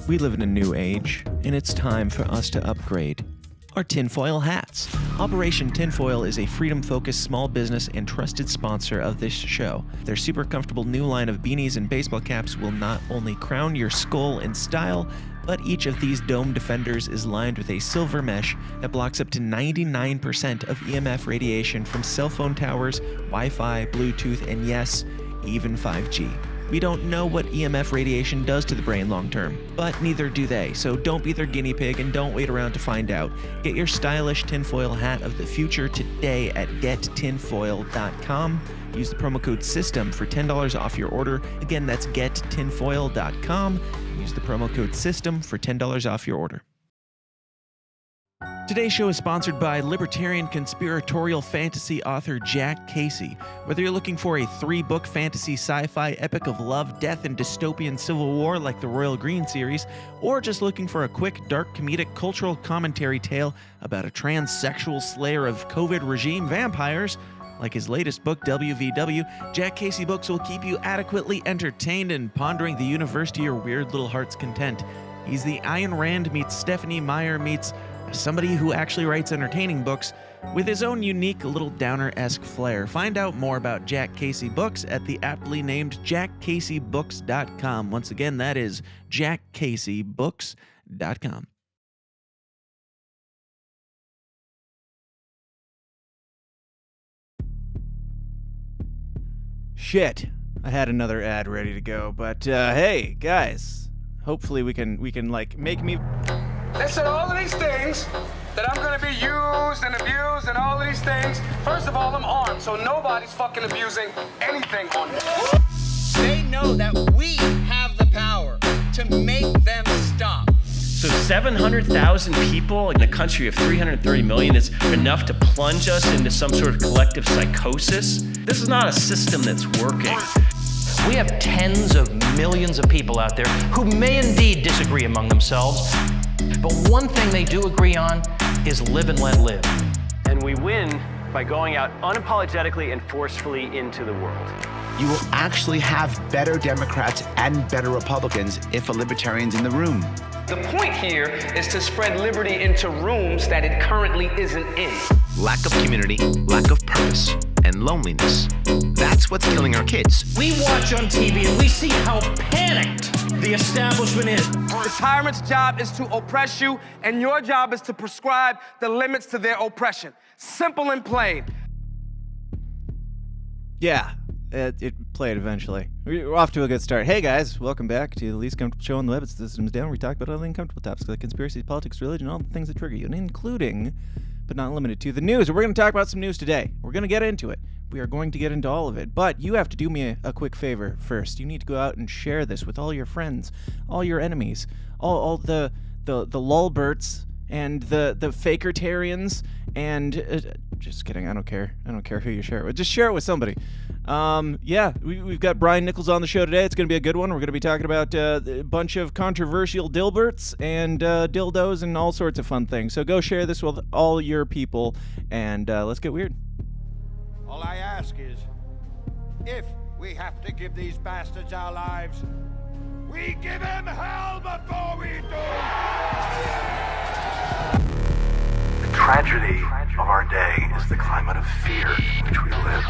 We live in a new age, and it's time for us to upgrade our tinfoil hats. Operation Tinfoil is a freedom-focused small business and trusted sponsor of this show. Their super comfortable new line of beanies and baseball caps will not only crown your skull in style, but each of these dome defenders is lined with a silver mesh that blocks up to 99% of EMF radiation from cell phone towers, Wi-Fi, Bluetooth, and yes, even 5G. We don't know what EMF radiation does to the brain long term, but neither do they, so don't be their guinea pig and don't wait around to find out. Get your stylish tinfoil hat of the future today at gettinfoil.com. Use the promo code SYSTEM for $10 off your order. Again, that's gettinfoil.com. Use the promo code SYSTEM for $10 off your order. Today's show is sponsored by libertarian conspiratorial fantasy author Jack Casey. Whether you're looking for a 3-book fantasy sci-fi epic of love, death, and dystopian civil war like the Royal Green series, or just looking for a quick, dark, comedic, cultural commentary tale about a transsexual slayer of COVID regime vampires, like his latest book, WVW, Jack Casey Books will keep you adequately entertained and pondering the universe to your weird little heart's content. He's the Ayn Rand meets Stephanie Meyer meets somebody who actually writes entertaining books with his own unique little downer-esque flair. Find out more about Jack Casey Books at the aptly named jackcaseybooks.com. Once again, that is jackcaseybooks.com. Shit, I had another ad ready to go, but hey, guys, hopefully we can like make me... Listen, all of these things that I'm gonna be used and abused and all of these things, first of all, I'm armed, so nobody's fucking abusing anything on me. They know that we have the power to make them stop. So 700,000 people in a country of 330 million is enough to plunge us into some sort of collective psychosis? This is not a system that's working. We have tens of millions of people out there who may indeed disagree among themselves, but one thing they do agree on is live and let live. And we win by going out unapologetically and forcefully into the world. You will actually have better Democrats and better Republicans if a libertarian's in the room. The point here is to spread liberty into rooms that it currently isn't in. Lack of community, lack of purpose, and loneliness. That's what's killing our kids. We watch on TV and we see how panicked the establishment is. The tyrant's job is to oppress you, and your job is to prescribe the limits to their oppression. Simple and plain. Yeah, it played eventually. We're off to a good start. Hey guys, welcome back to the least comfortable show on the web. It's The Systems Down, where we talk about all the uncomfortable topics like conspiracies, politics, religion, all the things that trigger you, and including, but not limited to, the news. We're going to talk about some news today. We're going to get into it. We are going to get into all of it, but you have to do me a quick favor first. You need to go out and share this with all your friends, all your enemies, all the lulberts and the fakertarians, and just kidding. I don't care. I don't care who you share it with. Just share it with somebody. Yeah, we've got Brian Nichols on the show today. It's going to be a good one. We're going to be talking about a bunch of controversial Dilberts and dildos and all sorts of fun things. So go share this with all your people, and let's get weird. All I ask is, if we have to give these bastards our lives, we give them hell before we do! The tragedy of our day is the climate of fear in which we live.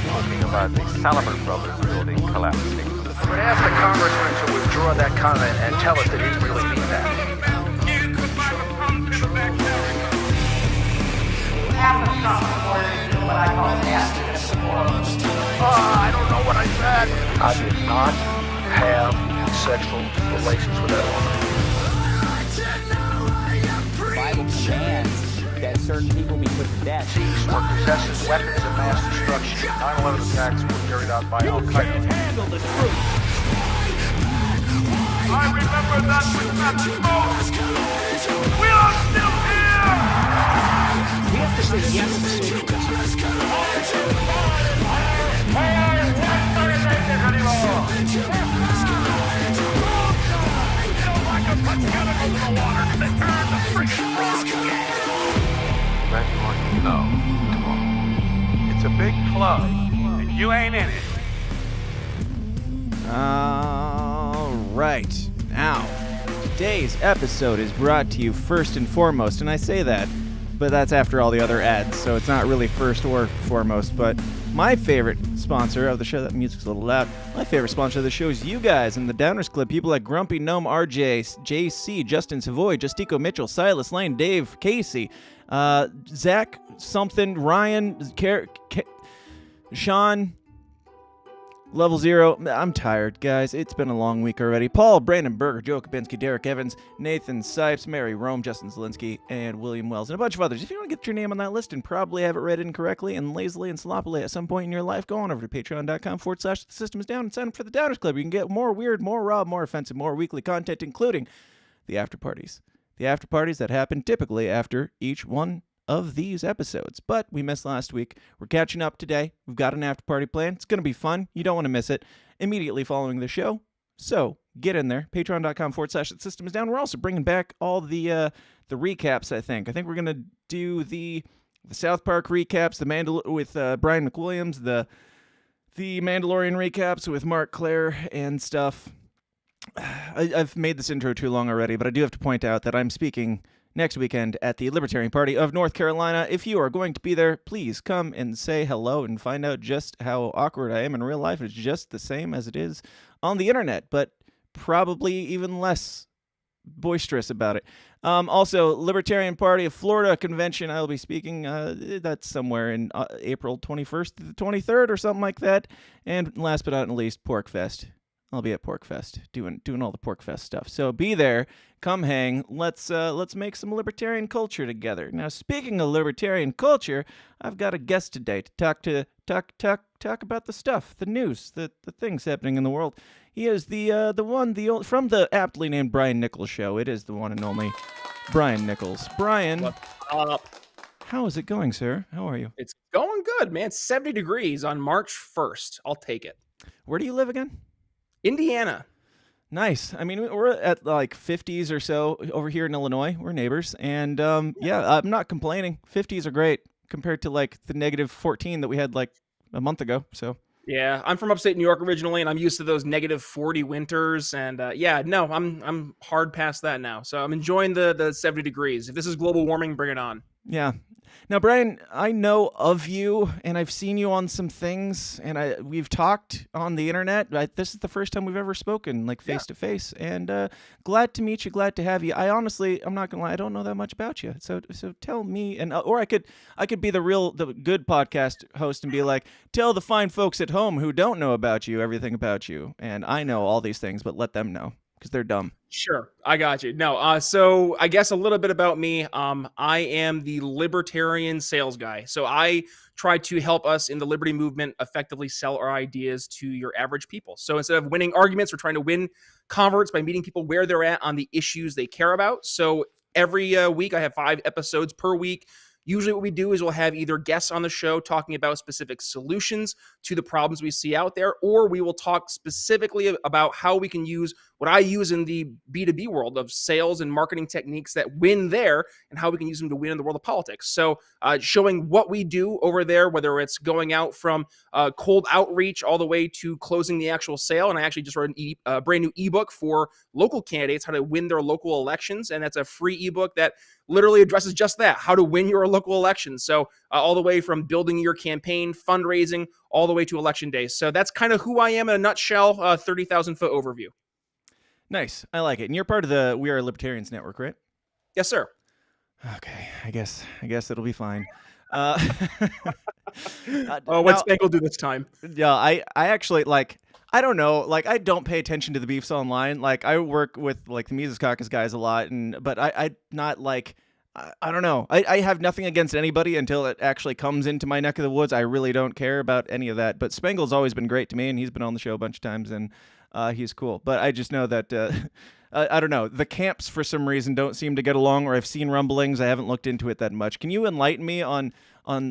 Talking about the Salomon Brothers building collapsing. I would ask the congressman to withdraw that comment and tell us that he really means that. I don't know what I said. I did not have sexual relations with that woman. The Bible commands that certain people be put to death. Thieves or possesses weapons of mass destruction. 9/11 attacks were carried out by Al-Qaeda. Handle the truth. I remember that with that smoke. We are still here. We have to say yes to social justice. No. It's a big club, and you ain't in it. All right. now. Today's episode is brought to you first and foremost, and I say that, but that's after all the other ads, so it's not really first or foremost, but my favorite sponsor of the show, that music's a little loud, my favorite sponsor of the show is you guys in the Downers Club, people like Grumpy Gnome, RJ, JC, Justin Savoy, Justico Mitchell, Silas Lane, Dave Casey, Zach something, Ryan, Sean, Level Zero. I'm tired, guys. It's been a long week already. Paul, Brandon Berger, Joe Kabinski, Derek Evans, Nathan Sipes, Mary Rome, Justin Zielinski, and William Wells, and a bunch of others. If you want to get your name on that list and probably have it read incorrectly and lazily and sloppily at some point in your life, go on over to patreon.com/the system is down and sign up for the Downers Club. You can get more weird, more raw, more offensive, more weekly content, including the after parties. The after parties that happen typically after each one of these episodes, but we missed last week. We're catching up today. We've got an after party plan. It's going to be fun. You don't want to miss it immediately following the show. So get in there. Patreon.com/the system is down. We're also bringing back all the recaps. I think we're going to do the South Park recaps, with Brian McWilliams, the Mandalorian recaps with Mark Claire and stuff. I've made this intro too long already, but I do have to point out that I'm speaking next weekend at the Libertarian Party of North Carolina. If you are going to be there, please come and say hello and find out just how awkward I am in real life. It's just the same as it is on the internet, but probably even less boisterous about it. Also, Libertarian Party of Florida convention, I will be speaking. That's somewhere in April 21st to the 23rd or something like that. And last but not least, Pork Fest. I'll be at Pork Fest doing all the Pork Fest stuff. So be there, come hang. Let's make some libertarian culture together. Now, speaking of libertarian culture, I've got a guest today to talk about the stuff, the news, the things happening in the world. He is the only from the aptly named Brian Nichols show. It is the one and only Brian Nichols. Brian, what's up? How is it going, sir? How are you? It's going good, man. 70 degrees on March 1st. I'll take it. Where do you live again? Indiana. Nice. I mean, we're at like 50s or so over here in Illinois. We're neighbors. And yeah, I'm not complaining. 50s are great compared to like the negative 14 that we had like a month ago. So yeah, I'm from upstate New York originally, and I'm used to those negative 40 winters. And yeah, no, I'm hard past that now. So I'm enjoying the 70 degrees. If this is global warming, bring it on. Yeah. Now, Brian, I know of you, and I've seen you on some things, and we've talked on the internet. This is the first time we've ever spoken, like face to face, and glad to meet you, glad to have you. I'm not gonna lie, I don't know that much about you. So tell me, and or I could be the good podcast host and be like, tell the fine folks at home who don't know about you everything about you, and I know all these things, but let them know because they're dumb. Sure, I got you. No, so I guess a little bit about me. I am the libertarian sales guy. So I try to help us in the liberty movement effectively sell our ideas to your average people. So instead of winning arguments, we're trying to win converts by meeting people where they're at on the issues they care about. So every week I have 5 episodes per week. Usually what we do is we'll have either guests on the show talking about specific solutions to the problems we see out there, or we will talk specifically about how we can use what I use in the B2B world of sales and marketing techniques that win there and how we can use them to win in the world of politics. So showing what we do over there, whether it's going out from cold outreach all the way to closing the actual sale. And I actually just wrote a brand new ebook for local candidates, how to win their local elections. And that's a free ebook that literally addresses just that, how to win your local elections. So all the way from building your campaign, fundraising, all the way to election day. So that's kind of who I am in a nutshell, 30,000 foot overview. Nice. I like it. And you're part of the We Are Libertarians network, right? Yes, sir. Okay. I guess it'll be fine. What's Spangle do this time? Yeah, I actually I don't know, I don't pay attention to the beefs online. I work with the Mises Caucus guys a lot, but I not I don't know. I have nothing against anybody until it actually comes into my neck of the woods. I really don't care about any of that. But Spangle's always been great to me, and he's been on the show a bunch of times, and he's cool. But I just know that I don't know. The camps for some reason don't seem to get along, or I've seen rumblings. I haven't looked into it that much. Can you enlighten me on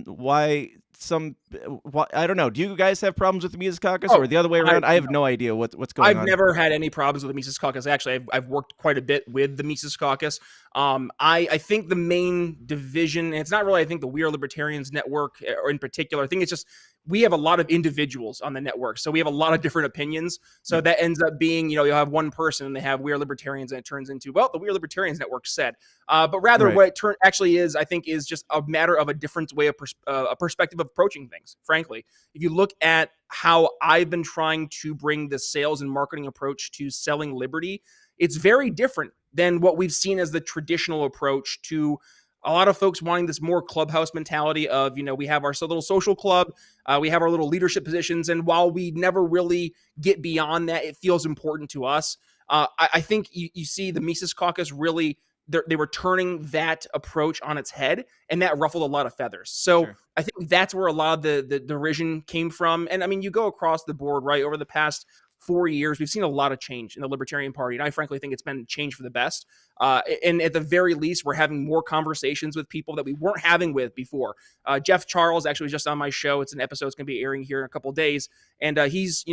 why I don't know. Do you guys have problems with the Mises Caucus or the other way around? I have no idea what's going on. I've never had any problems with the Mises Caucus. Actually, I've worked quite a bit with the Mises Caucus. I think the main division, and it's not really, I think, the We Are Libertarians network or in particular. I think it's just we have a lot of individuals on the network. So we have a lot of different opinions. So that ends up being, you'll have one person and they have We Are Libertarians and it turns into, well, the We Are Libertarians network said. But rather what it actually is, I think, is just a matter of a different way of a perspective of approaching things, frankly. If you look at how I've been trying to bring the sales and marketing approach to selling liberty, it's very different than what we've seen as the traditional approach to a lot of folks wanting this more clubhouse mentality of, we have our little social club, we have our little leadership positions. And while we never really get beyond that, it feels important to us. I think you see the Mises Caucus really, they were turning that approach on its head, and that ruffled a lot of feathers. So I think that's where a lot of the derision came from. And I mean, you go across the board, right? Over the past 4 years, we've seen a lot of change in the Libertarian Party. And I frankly think it's been change for the best. And at the very least, we're having more conversations with people that we weren't having with before. Jeff Charles actually was just on my show. It's an episode that's going to be airing here in a couple of days. And he's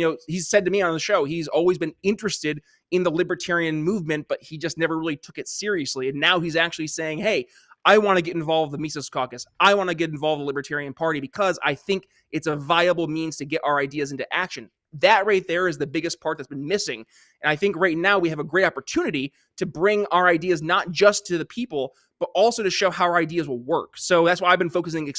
said to me on the show, he's always been interested in the libertarian movement, but he just never really took it seriously. And now he's actually saying, hey, I want to get involved with the Mises Caucus. I want to get involved in the Libertarian Party because I think it's a viable means to get our ideas into action. That right there is the biggest part that's been missing. And I think right now we have a great opportunity to bring our ideas not just to the people, but also to show how our ideas will work. So that's why I've been focusing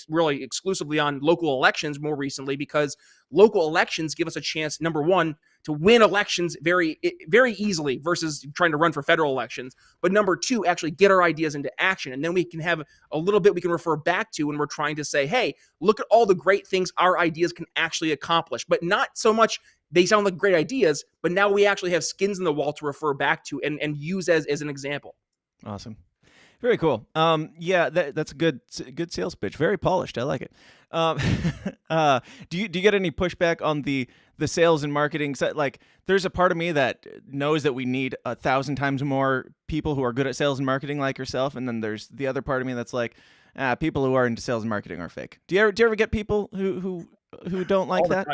really exclusively on local elections more recently, because local elections give us a chance, number one, to win elections very, very easily versus trying to run for federal elections. But number two, actually get our ideas into action. And then we can have a little bit we can refer back to when we're trying to say, hey, look at all the great things our ideas can actually accomplish. But not so much they sound like great ideas, but now we actually have skins in the wall to refer back to and use as an example. Awesome. Very cool. Yeah, that's a good sales pitch. Very polished. I like it. Do you get any pushback on the sales and marketing side? Like, there's a part of me that knows that we need 1,000 times more people who are good at sales and marketing like yourself, and then there's the other part of me that's like, people who are into sales and marketing are fake. Do you ever get people who don't like that?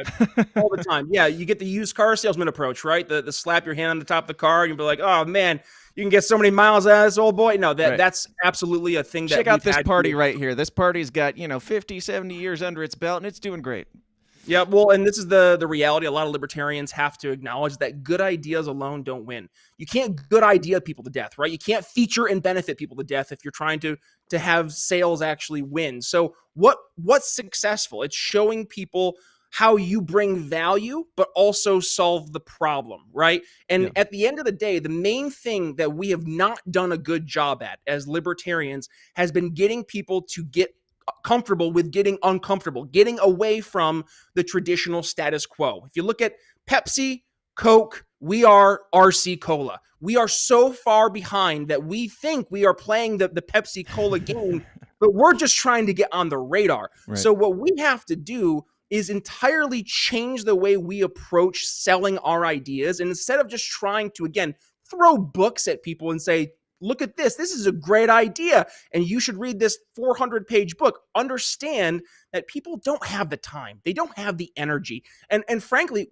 All the time. Yeah, you get the used car salesman approach, right? The slap your hand on the top of the car and you'll be like, oh man, you can get so many miles out of this old boy. No, that's absolutely a thing that check out this party right here. This party's got 50, 70 years under its belt and it's doing great. Yeah, well, and this is the reality a lot of libertarians have to acknowledge, that good ideas alone don't win. You can't good idea people to death, right? You can't feature and benefit people to death if you're trying to have sales actually win. So what's successful? It's showing people how you bring value, but also solve the problem, right? And at the end of the day, the main thing that we have not done a good job at as libertarians has been getting people to get comfortable with getting uncomfortable, getting away from the traditional status quo. If you look at Pepsi, Coke, we are RC Cola. We are so far behind that we think we are playing the Pepsi Cola game, but we're just trying to get on the radar. Right. So what we have to do is entirely change the way we approach selling our ideas. And instead of just trying to, again, throw books at people and say, look at this. This is a great idea, and you should read this 400-page book. Understand that people don't have the time. They don't have the energy. And frankly,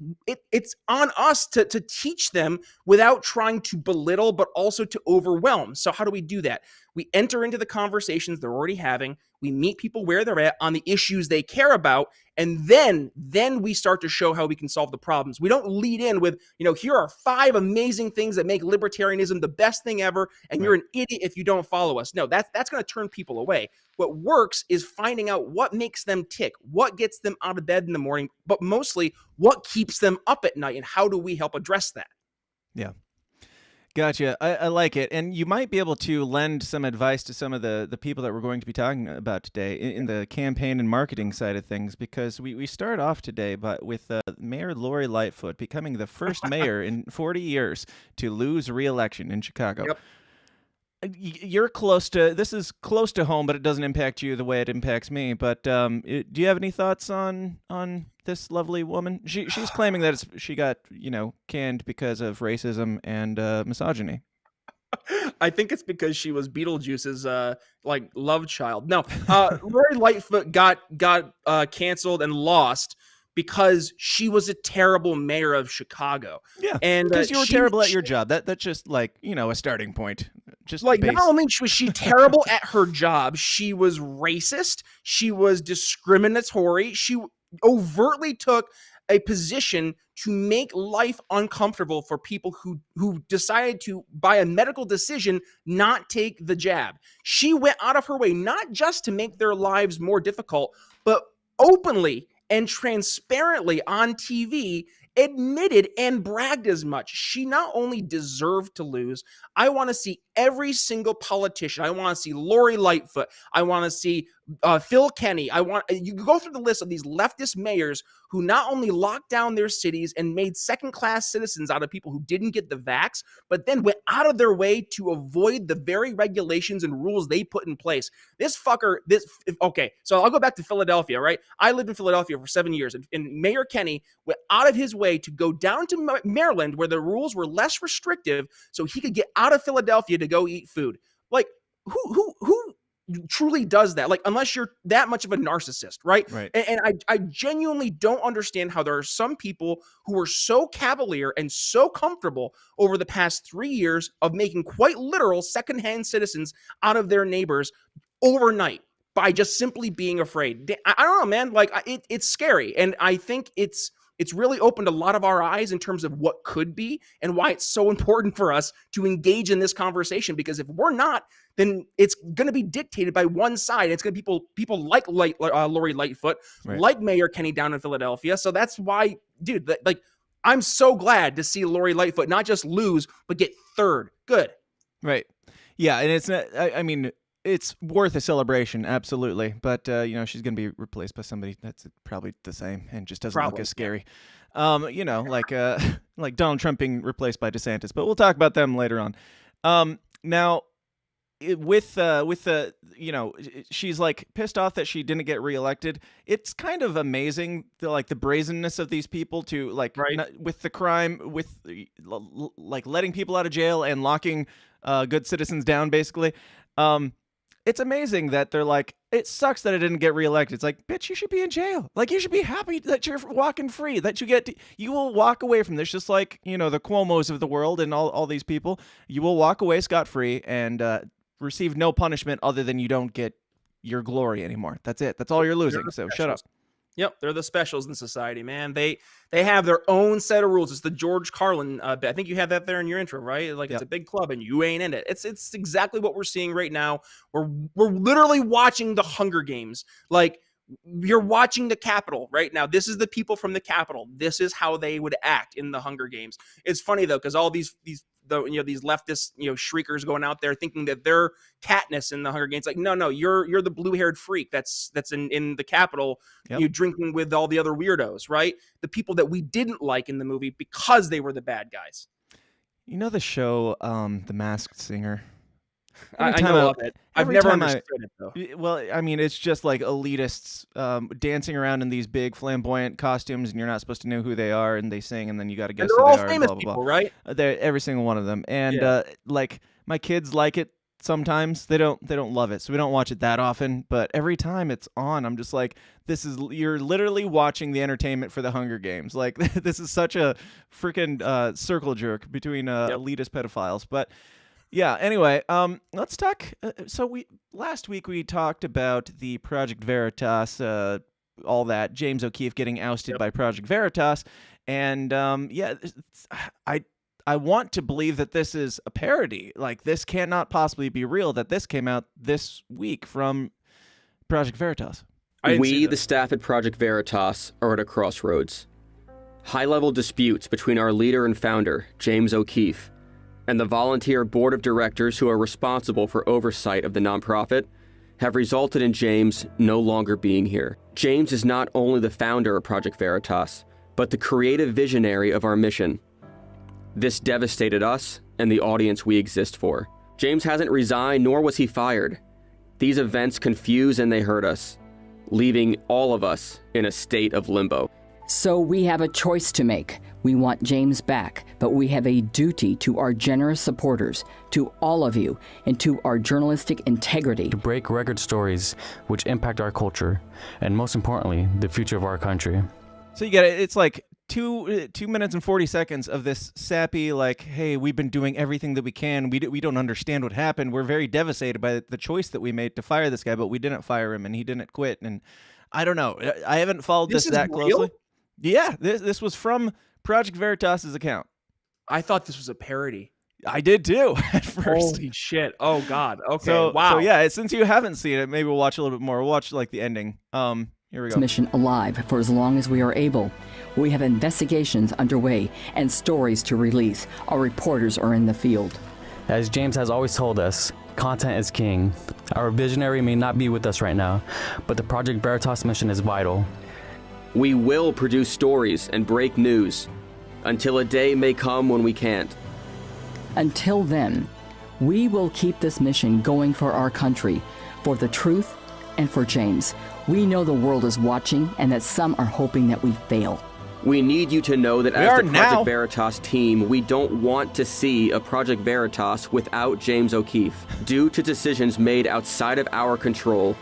it's on us to teach them without trying to belittle, but also to overwhelm. So how do we do that? We enter into the conversations they're already having. We meet people where they're at on the issues they care about. And then we start to show how we can solve the problems. We don't lead in with, here are 5 amazing things that make libertarianism the best thing ever, and you're an idiot if you don't follow us. No, that's going to turn people away. What works is finding out what makes them tick, what gets them out of bed in the morning, but mostly what keeps them up at night, and how do we help address that? Yeah. Gotcha. I like it. And you might be able to lend some advice to some of the people that we're going to be talking about today in the campaign and marketing side of things, because we start off today with Mayor Lori Lightfoot becoming the first mayor in 40 years to lose re-election in Chicago. Yep. You're this is close to home, but it doesn't impact you the way it impacts me. But do you have any thoughts on this lovely woman? She's claiming that she got canned because of racism and misogyny. I think it's because she was Beetlejuice's like love child. No, Lori Lightfoot got canceled and lost because she was a terrible mayor of Chicago. Yeah, and because you were terrible at your job. That's just like, you know, a starting point. Just like base. not only was she terrible at her job, she was racist. She was discriminatory. She overtly took a position to make life uncomfortable for people who decided to, by a medical decision, not take the jab. She went out of her way, not just to make their lives more difficult, but openly and transparently on TV admitted and bragged as much. She not only deserved to lose. I want to see every single politician. I want to see Lori Lightfoot. I want to see Phil Kenny. You go through the list of these leftist mayors who not only locked down their cities and made second-class citizens out of people who didn't get the vax, but then went out of their way to avoid the very regulations and rules they put in place. Okay, so I'll go back to Philadelphia, right? I lived in Philadelphia for 7 years, and Mayor Kenny went out of his way to go down to Maryland where the rules were less restrictive so he could get out of Philadelphia to go eat food. Like, who truly does that? Like, unless you're that much of a narcissist, right? And I genuinely don't understand how there are some people who are so cavalier and so comfortable over the past 3 years of making quite literal secondhand citizens out of their neighbors overnight by just simply being afraid. I don't know, man. Like, it's scary. And I think it's really opened a lot of our eyes in terms of what could be and why it's so important for us to engage in this conversation. Because if we're not, then it's going to be dictated by one side. It's going to be people like Lori Lightfoot, like Mayor Kenny down in Philadelphia. So that's why, dude, like, I'm so glad to see Lori Lightfoot not just lose, but get third. Good. Right. Yeah, and it's not, I mean, it's worth a celebration, absolutely. But, you know, she's going to be replaced by somebody that's probably the same and just doesn't look as scary. You know, like Donald Trump being replaced by DeSantis. But we'll talk about them later on. Now, with you know, she's like pissed off that she didn't get reelected. It's kind of amazing the brazenness of these people to with the crime, with like letting people out of jail and locking good citizens down, basically. It's amazing that they're like, it sucks that I didn't get reelected. It's like, bitch, you should be in jail. Like, you should be happy that you're walking free, that you will walk away from this, just like, you know, the Cuomos of the world and all these people. You will walk away scot-free and receive no punishment other than you don't get your glory anymore. That's it. That's all you're losing. So shut up. Yep, they're the specials in society, man. They have their own set of rules. It's the George Carlin bit. I think you had that there in your intro, right? Like, It's a big club and you ain't in it. It's exactly what we're seeing right now. We're literally watching the Hunger Games. Like, you're watching the Capitol right now. This is the people from the Capitol. This is how they would act in the Hunger Games. It's funny though, because all these leftist, you know, shriekers going out there thinking that they're Katniss in the Hunger Games. Like, no, you're the blue-haired freak that's in the Capitol, you drinking with all the other weirdos, right? The people that we didn't like in the movie because they were the bad guys. You know the show, The Masked Singer? I know of it. I've never understood it, though. Well, I mean, it's just like elitists dancing around in these big flamboyant costumes, and you're not supposed to know who they are, and they sing, and then you got to guess who they are. They're all famous people, right? They're every single one of them, and like my kids like it sometimes. They don't love it, so we don't watch it that often. But every time it's on, I'm just like, you're literally watching the entertainment for the Hunger Games. Like, this is such a freaking circle jerk between elitist pedophiles, but. Yeah, anyway, let's talk. So last week we talked about the Project Veritas, all that, James O'Keefe getting ousted by Project Veritas. And I want to believe that this is a parody. Like, this cannot possibly be real, that this came out this week from Project Veritas. We, the staff at Project Veritas, are at a crossroads. High-level disputes between our leader and founder, James O'Keefe, and the volunteer board of directors who are responsible for oversight of the nonprofit have resulted in James no longer being here. James is not only the founder of Project Veritas, but the creative visionary of our mission. This devastated us and the audience we exist for. James hasn't resigned, nor was he fired. These events confuse and they hurt us, leaving all of us in a state of limbo. So we have a choice to make. We want James back, but we have a duty to our generous supporters, to all of you, and to our journalistic integrity. To break record stories which impact our culture, and most importantly, the future of our country. So you get it. It's like 2 minutes and 40 seconds of this sappy, like, hey, we've been doing everything that we can. We don't understand what happened. We're very devastated by the choice that we made to fire this guy, but we didn't fire him, and he didn't quit. And I don't know. I haven't followed this that closely. Yeah, this was from Project Veritas's account. I thought this was a parody. I did too at first. Holy shit! Oh God. Okay. So, wow. So yeah, since you haven't seen it, maybe we'll watch a little bit more. We'll watch like the ending. Here we go. Mission alive for as long as we are able. We have investigations underway and stories to release. Our reporters are in the field. As James has always told us, content is king. Our visionary may not be with us right now, but the Project Veritas mission is vital. We will produce stories and break news until a day may come when we can't. Until then, we will keep this mission going for our country, for the truth, and for James. We know the world is watching and that some are hoping that we fail. We need you to know that as the Project Veritas team, we don't want to see a Project Veritas without James O'Keefe. Due to decisions made outside of our control,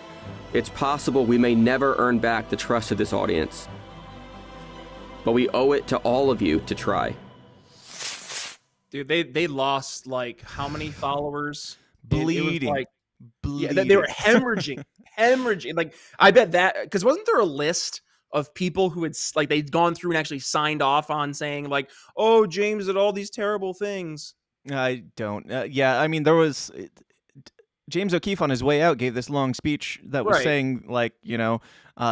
it's possible we may never earn back the trust of this audience. But we owe it to all of you to try. Dude, they lost like how many followers? Bleeding. Yeah, they were hemorrhaging. Like, I bet that, because wasn't there a list of people who had, like, they'd gone through and actually signed off on saying, like, oh, James did all these terrible things? I don't. Yeah, I mean, there was... James O'Keefe on his way out gave this long speech that was saying, like, you know,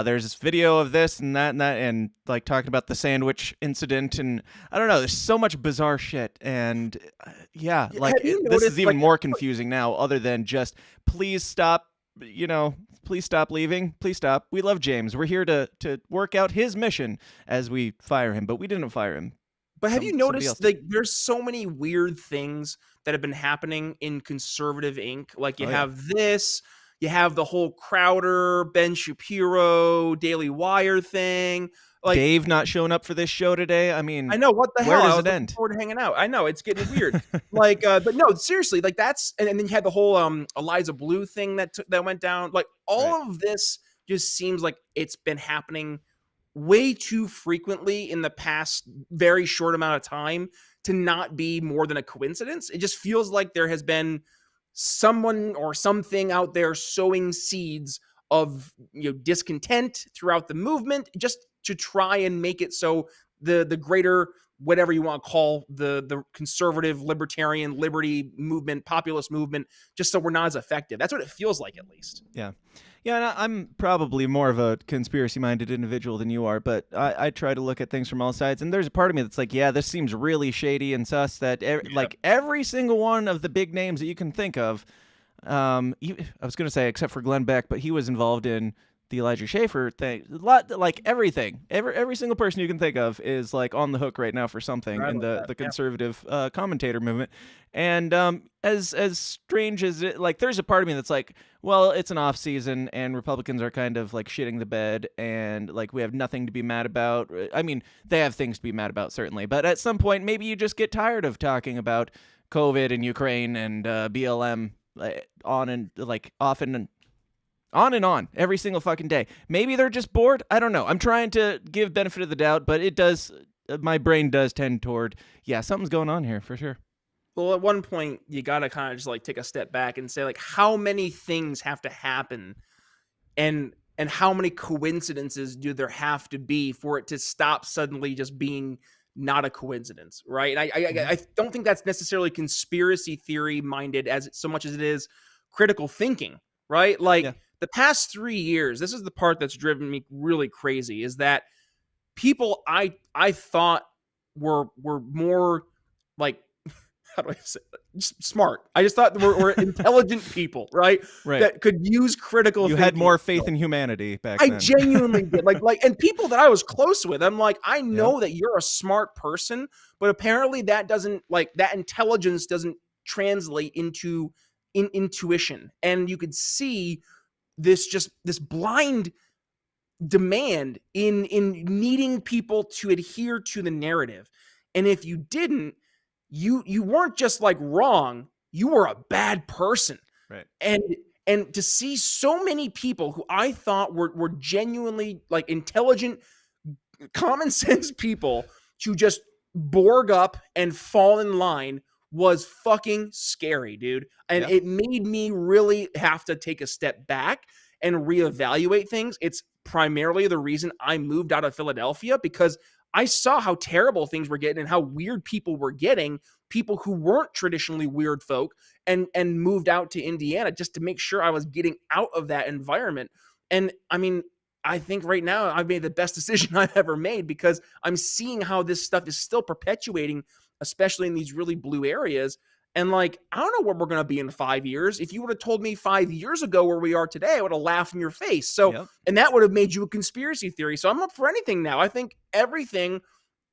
there's this video of this and that, and like talking about the sandwich incident, and I don't know, there's so much bizarre shit, and yeah, like this is even more confusing now, other than just please stop, you know, please stop leaving, please stop. We love James. We're here to work out his mission as we fire him, but we didn't fire him. But have you noticed, like, there's so many weird things that have been happening in conservative ink? Like, you have this, you have the whole Crowder, Ben Shapiro, Daily Wire thing. Like, Dave not showing up for this show today. I mean, I know, what the where hell? does I it was end? looking forward to hanging out. I know, it's getting weird. Like, but no, seriously, like that's, and then you had the whole Eliza Blue thing that went down. Like, all of this just seems like it's been happening way too frequently in the past very short amount of time to not be more than a coincidence. It just feels like there has been someone or something out there sowing seeds of, you know, discontent throughout the movement, just to try and make it so the greater, whatever you want to call the conservative, libertarian, liberty movement, populist movement, just so we're not as effective. That's what it feels like, at least. Yeah. Yeah, and I'm probably more of a conspiracy-minded individual than you are, but I try to look at things from all sides, and there's a part of me that's like, yeah, this seems really shady and sus, that like every single one of the big names that you can think of, I was going to say except for Glenn Beck, but he was involved in the Elijah Schaffer thing. Like everything, every single person you can think of is like on the hook right now for something in the conservative commentator movement. And as strange as it, like, there's a part of me that's like, well, it's an off season and Republicans are kind of like shitting the bed and like we have nothing to be mad about. I mean, they have things to be mad about, certainly, but at some point maybe you just get tired of talking about COVID and Ukraine and BLM on and like often and on every single fucking day. Maybe they're just bored. I don't know. I'm trying to give benefit of the doubt, but it does, my brain does tend toward, yeah, something's going on here for sure. Well, at one point, you got to kind of just like take a step back and say, like, how many things have to happen and how many coincidences do there have to be for it to stop suddenly just being not a coincidence, right? And I don't think that's necessarily conspiracy theory minded as so much as it is critical thinking, right? Like the past 3 years, this is the part that's driven me really crazy, is that people I thought were more like, how do I say it? Just smart. I just thought we're intelligent people, right? That could use critical thinking. You had more faith in humanity back then. I genuinely did. Like, and people that I was close with, I'm like, I know that you're a smart person, but apparently that doesn't, like, that intelligence doesn't translate into intuition. And you could see this blind demand in needing people to adhere to the narrative. And if you didn't, you weren't just like wrong, you were a bad person. Right. And to see so many people who I thought were genuinely like intelligent, common sense people to just Borg up and fall in line was fucking scary, dude. And it made me really have to take a step back and reevaluate things. It's primarily the reason I moved out of Philadelphia, because I saw how terrible things were getting and how weird people were getting, people who weren't traditionally weird folk, and moved out to Indiana just to make sure I was getting out of that environment. And I mean, I think right now I've made the best decision I've ever made, because I'm seeing how this stuff is still perpetuating, especially in these really blue areas. And like, I don't know where we're going to be in 5 years. If you would have told me 5 years ago where we are today, I would have laughed in your face. So, and that would have made you a conspiracy theory. So I'm up for anything now. I think everything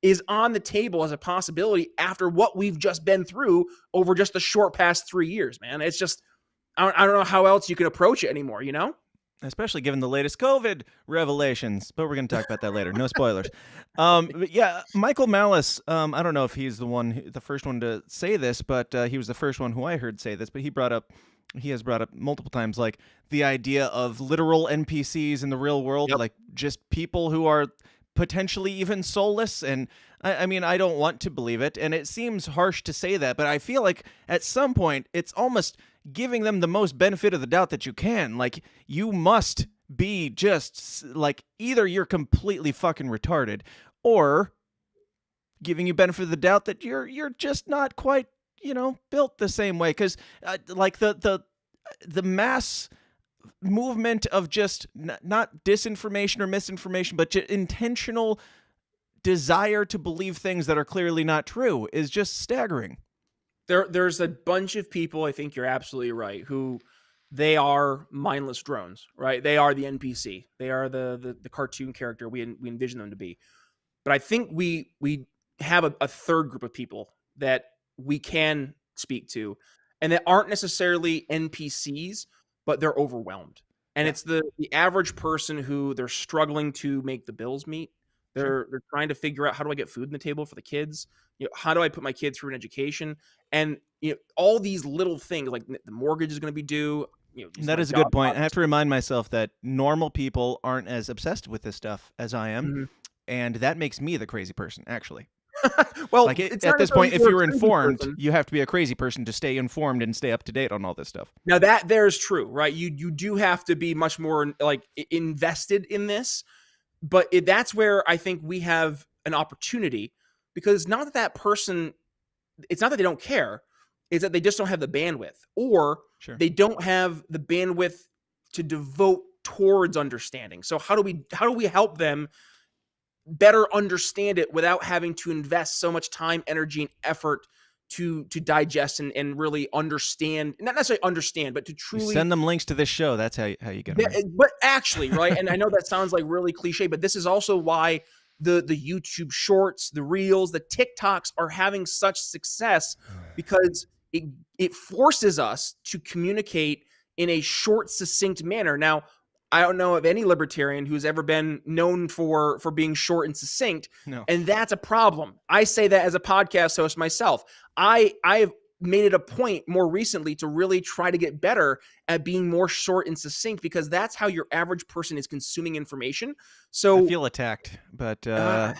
is on the table as a possibility after what we've just been through over just the short past 3 years, man. It's just, I don't know how else you can approach it anymore, you know? Especially given the latest COVID revelations, but we're going to talk about that later. No spoilers. But yeah, Michael Malice, I don't know if he's the first one to say this, but he was the first one who I heard say this, but he has brought up multiple times, like the idea of literal NPCs in the real world, like just people who are potentially even soulless. And I mean, I don't want to believe it, and it seems harsh to say that, but I feel like at some point it's almost giving them the most benefit of the doubt that you can. Like, you must be just like, either you're completely fucking retarded, or giving you benefit of the doubt that you're just not quite, built the same way. Because like the mass movement of just not disinformation or misinformation, but just intentional desire to believe things that are clearly not true is just staggering. There's a bunch of people, I think you're absolutely right, who they are mindless drones, right? They are the NPC. They are the cartoon character we envision them to be. But I think we have a third group of people that we can speak to, and that aren't necessarily NPCs, but they're overwhelmed. And it's the average person who they're struggling to make the bills meet. They're trying to figure out, how do I get food on the table for the kids? How do I put my kids through an education? And all these little things, like the mortgage is going to be due. That is a good point. I have to remind myself that normal people aren't as obsessed with this stuff as I am, and that makes me the crazy person, actually. Well, like at this point, if you're informed, you have to be a crazy person to stay informed and stay up to date on all this stuff. Now that there's true, right? You do have to be much more like invested in this. But that's where I think we have an opportunity, because not that person, it's not that they don't care, it's that they just don't have the bandwidth, or they don't have the bandwidth to devote towards understanding. So how do we help them better understand it without having to invest so much time, energy, and effort to digest and really understand, not necessarily understand, but to truly send them links to this show. That's how you get them. But actually, right? And I know that sounds like really cliche, but this is also why the YouTube shorts, the reels, the TikToks are having such success, because it forces us to communicate in a short, succinct manner. Now, I don't know of any libertarian who's ever been known for being short and succinct. No. And that's a problem. I say that as a podcast host myself. I've made it a point more recently to really try to get better at being more short and succinct, because that's how your average person is consuming information. So I feel attacked, but I'm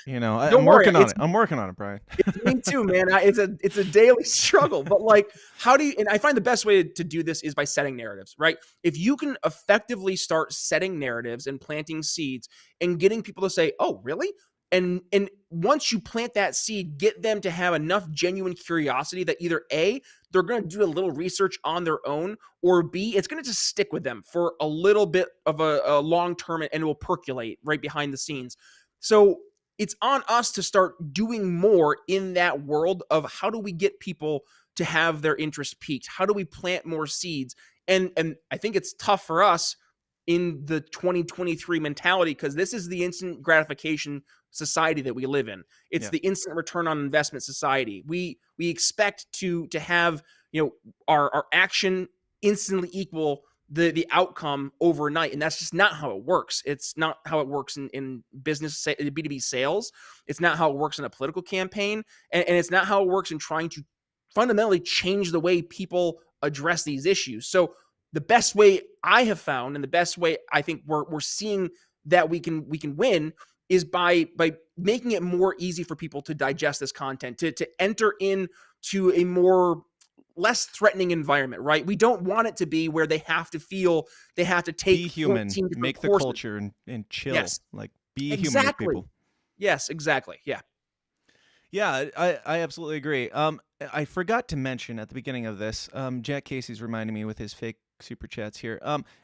working on it. I'm working on it, Brian. Me too, man. It's a daily struggle. But like, how do you? And I find the best way to do this is by setting narratives, right? If you can effectively start setting narratives and planting seeds and getting people to say, "Oh, really?" And once you plant that seed, get them to have enough genuine curiosity that either A, they're going to do a little research on their own, or B, it's going to just stick with them for a little bit of a long term, and it will percolate right behind the scenes. So it's on us to start doing more in that world of how do we get people to have their interest piqued? How do we plant more seeds? And I think it's tough for us in the 2023 mentality, because this is the instant gratification society that we live in. It's the instant return on investment society. We expect to have our action instantly equal the outcome overnight. And that's just not how it works. It's not how it works in business, B2B sales. It's not how it works in a political campaign. And it's not how it works in trying to fundamentally change the way people address these issues. So the best way I have found, and the best way I think we're seeing that we can win, is by making it more easy for people to digest this content, to enter into a more less threatening environment, right? We don't want it to be where they have to feel they have to take be human, 14 different make the courses. culture and chill. Yes. Like be Exactly. human with people. Yes, exactly. Yeah. Yeah, I absolutely agree. I forgot to mention at the beginning of this, Jack Casey's reminding me with his fake super chats here.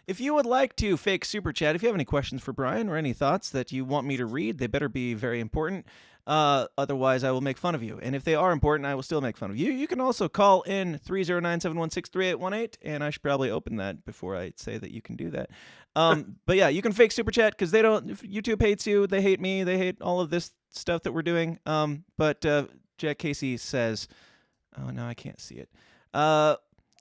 If you would like to fake super chat, if you have any questions for Brian or any thoughts that you want me to read, they better be very important. Otherwise, I will make fun of you. And if they are important, I will still make fun of you. You can also call in 309-716-3818, and I should probably open that before I say that you can do that. But yeah, you can fake super chat because they don't. If YouTube hates you, they hate me, they hate all of this stuff that we're doing. But Jack Casey says, oh no, I can't see it.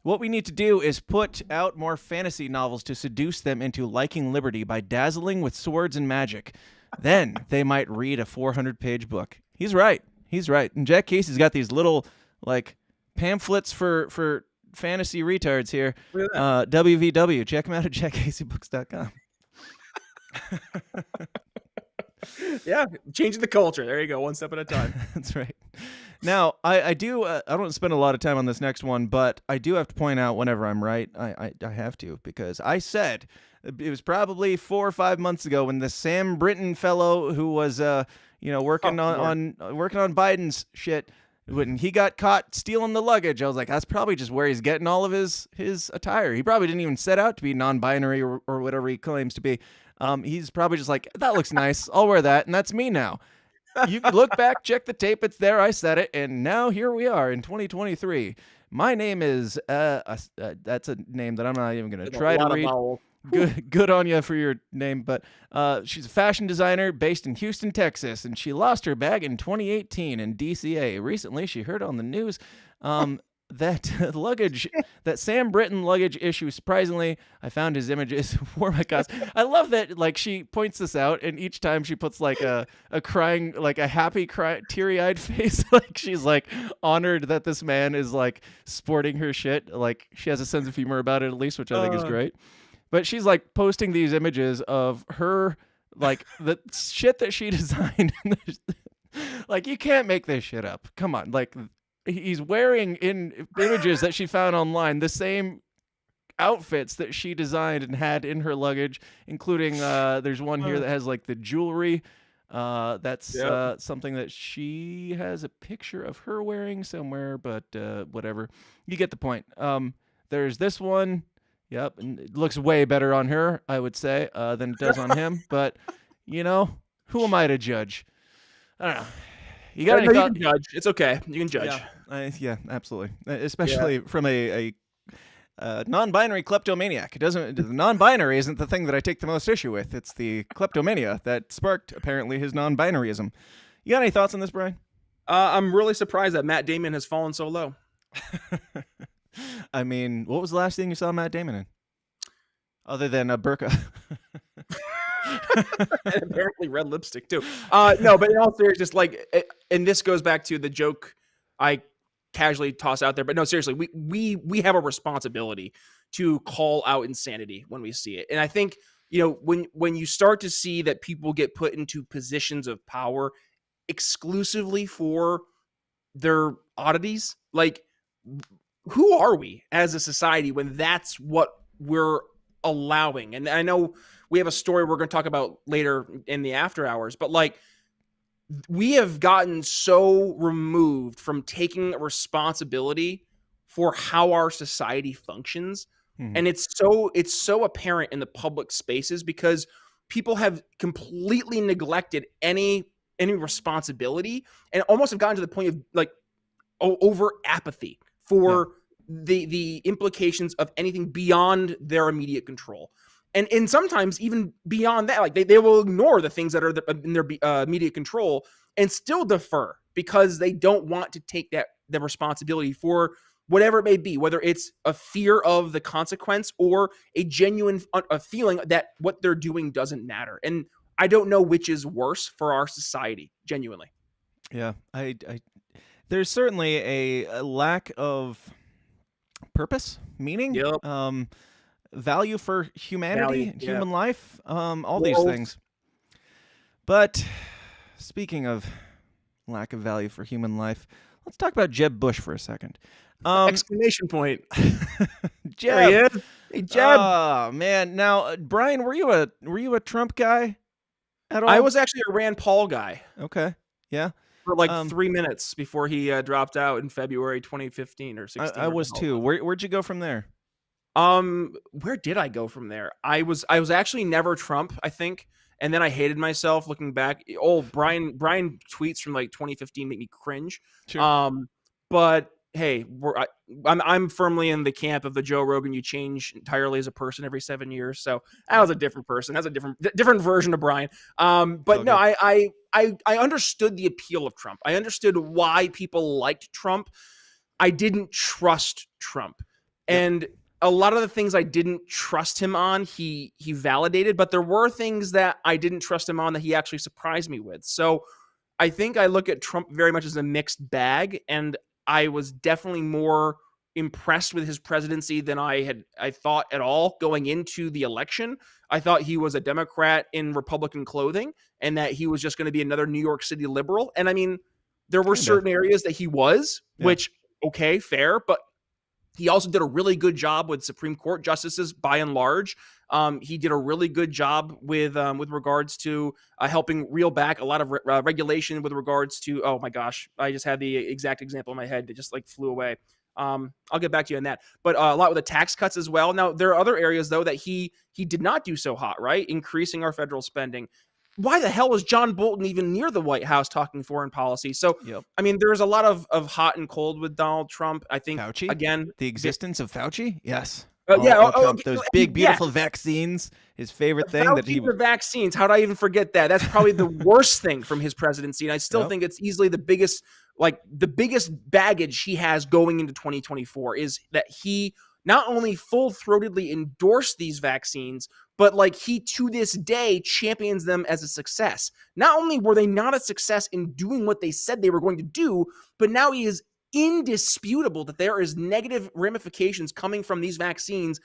What we need to do is put out more fantasy novels to seduce them into liking liberty by dazzling with swords and magic. Then they might read a 400-page book. He's right. He's right. And Jack Casey's got these little like pamphlets for fantasy retards here. WVW. Check them out at jackcaseybooks.com. Yeah, changing the culture. There you go, one step at a time. That's right. Now, I do. I don't spend a lot of time on this next one, but I do have to point out whenever I'm right. I have to, because I said it was probably 4 or 5 months ago when the Sam Brinton fellow who was working on Biden's shit, when he got caught stealing the luggage, I was like, that's probably just where he's getting all of his attire. He probably didn't even set out to be non-binary or whatever he claims to be. He's probably just like, that looks nice, I'll wear that, and that's me now. You can look back, check the tape, it's there, I said it, and now here we are in 2023. My name is, that's a name that I'm not even going to try to read. Good on you for your name, but she's a fashion designer based in Houston, Texas, and she lost her bag in 2018 in DCA. Recently, she heard on the news that luggage, that Sam Brinton luggage issue. Surprisingly, I found his images for my cause. I love that, like, she points this out, and each time she puts like a crying, like a happy, teary-eyed face, like she's like honored that this man is like sporting her shit. Like she has a sense of humor about it, at least, which I think is great. But she's like posting these images of her, like the shit that she designed. Like, you can't make this shit up. Come on, like. He's wearing, in images that she found online, the same outfits that she designed and had in her luggage, including there's one here that has like the jewelry. That's something that she has a picture of her wearing somewhere, but whatever. You get the point. There's this one. Yep, and it looks way better on her, I would say, than it does on him. But, who am I to judge? I don't know. You got any thought? You can judge. It's okay. You can judge. Yeah, absolutely. Especially from a non-binary kleptomaniac. The non-binary isn't the thing that I take the most issue with. It's the kleptomania that sparked, apparently, his non-binaryism. You got any thoughts on this, Brian? I'm really surprised that Matt Damon has fallen so low. I mean, what was the last thing you saw Matt Damon in? Other than a burqa. And apparently red lipstick too. No, but in all seriousness, and this goes back to the joke I casually toss out there. But no, seriously, we have a responsibility to call out insanity when we see it. And I think, when you start to see that people get put into positions of power exclusively for their oddities, like, who are we as a society when that's what we're allowing? And I know we have a story we're going to talk about later in the after hours, but like, we have gotten so removed from taking responsibility for how our society functions. Mm-hmm. And it's so apparent in the public spaces because people have completely neglected any responsibility and almost have gotten to the point of like over apathy for the implications of anything beyond their immediate control. And sometimes even beyond that, like they will ignore the things that are in their immediate control and still defer because they don't want to take the responsibility for whatever it may be, whether it's a fear of the consequence or a genuine a feeling that what they're doing doesn't matter. And I don't know which is worse for our society, genuinely. Yeah, I there's certainly a lack of purpose, meaning, value for humanity, human life, all these things. But speaking of lack of value for human life, let's talk about Jeb Bush for a second. Exclamation point. Jeb. There he is. Hey, Jeb. Oh, man. Now, Brian, were you a Trump guy at all? I was actually a Rand Paul guy. Okay. Yeah. For like 3 minutes before he dropped out in February 2015 or 16. I was too. Where'd you go from there? Where did I go from there? I was actually never Trump, I think. And then I hated myself looking back. Oh, Brian tweets from like 2015 make me cringe. Sure. But hey, I'm firmly in the camp of the Joe Rogan. You change entirely as a person every 7 years. So I was a different person. That's a different version of Brian. But no, I understood the appeal of Trump. I understood why people liked Trump. I didn't trust Trump, and a lot of the things I didn't trust him on, he validated. But there were things that I didn't trust him on that he actually surprised me with. So I think I look at Trump very much as a mixed bag, and I was definitely more impressed with his presidency than I thought at all going into the election. I thought he was a Democrat in Republican clothing and that he was just going to be another New York City liberal. And I mean, there were certain areas that he was, which, okay, fair, but he also did a really good job with Supreme Court justices by and large. He did a really good job with regards to helping reel back a lot of regulation with regards to, oh my gosh, I just had the exact example in my head that just like flew away. I'll get back to you on that, but a lot with the tax cuts as well. Now there are other areas though that he did not do so hot, right? Increasing our federal spending. Why the hell was John Bolton even near the White House talking foreign policy? So, I mean, there's a lot of hot and cold with Donald Trump. I think, Fauci? Again, the existence of Fauci? Yes. Trump, those big, beautiful vaccines, his favorite thing. The vaccines, how did I even forget that? That's probably the worst thing from his presidency. And I still think it's easily the biggest baggage he has going into 2024 is that he not only full-throatedly endorsed these vaccines, but like he to this day champions them as a success. Not only were they not a success in doing what they said they were going to do, but now he is indisputable that there is negative ramifications coming from these vaccines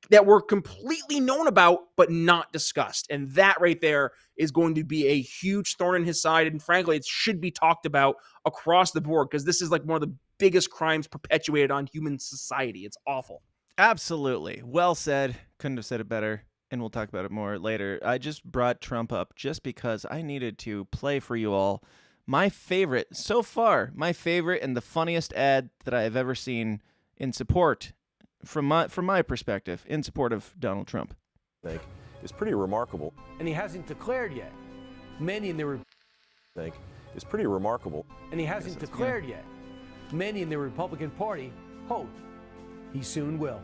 that were completely known about but not discussed. And that right there is going to be a huge thorn in his side. And frankly, it should be talked about across the board because this is like one of the biggest crimes perpetuated on human society. It's awful. Absolutely. Well said. Couldn't have said it better. And we'll talk about it more later. I just brought Trump up just because I needed to play for you all my favorite, so far, my favorite and the funniest ad that I have ever seen in support, from my perspective, in support of Donald Trump. Is pretty remarkable. And he hasn't declared yet. Many in the is pretty remarkable. And he hasn't declared yet. Many in the Republican Party hope he soon will.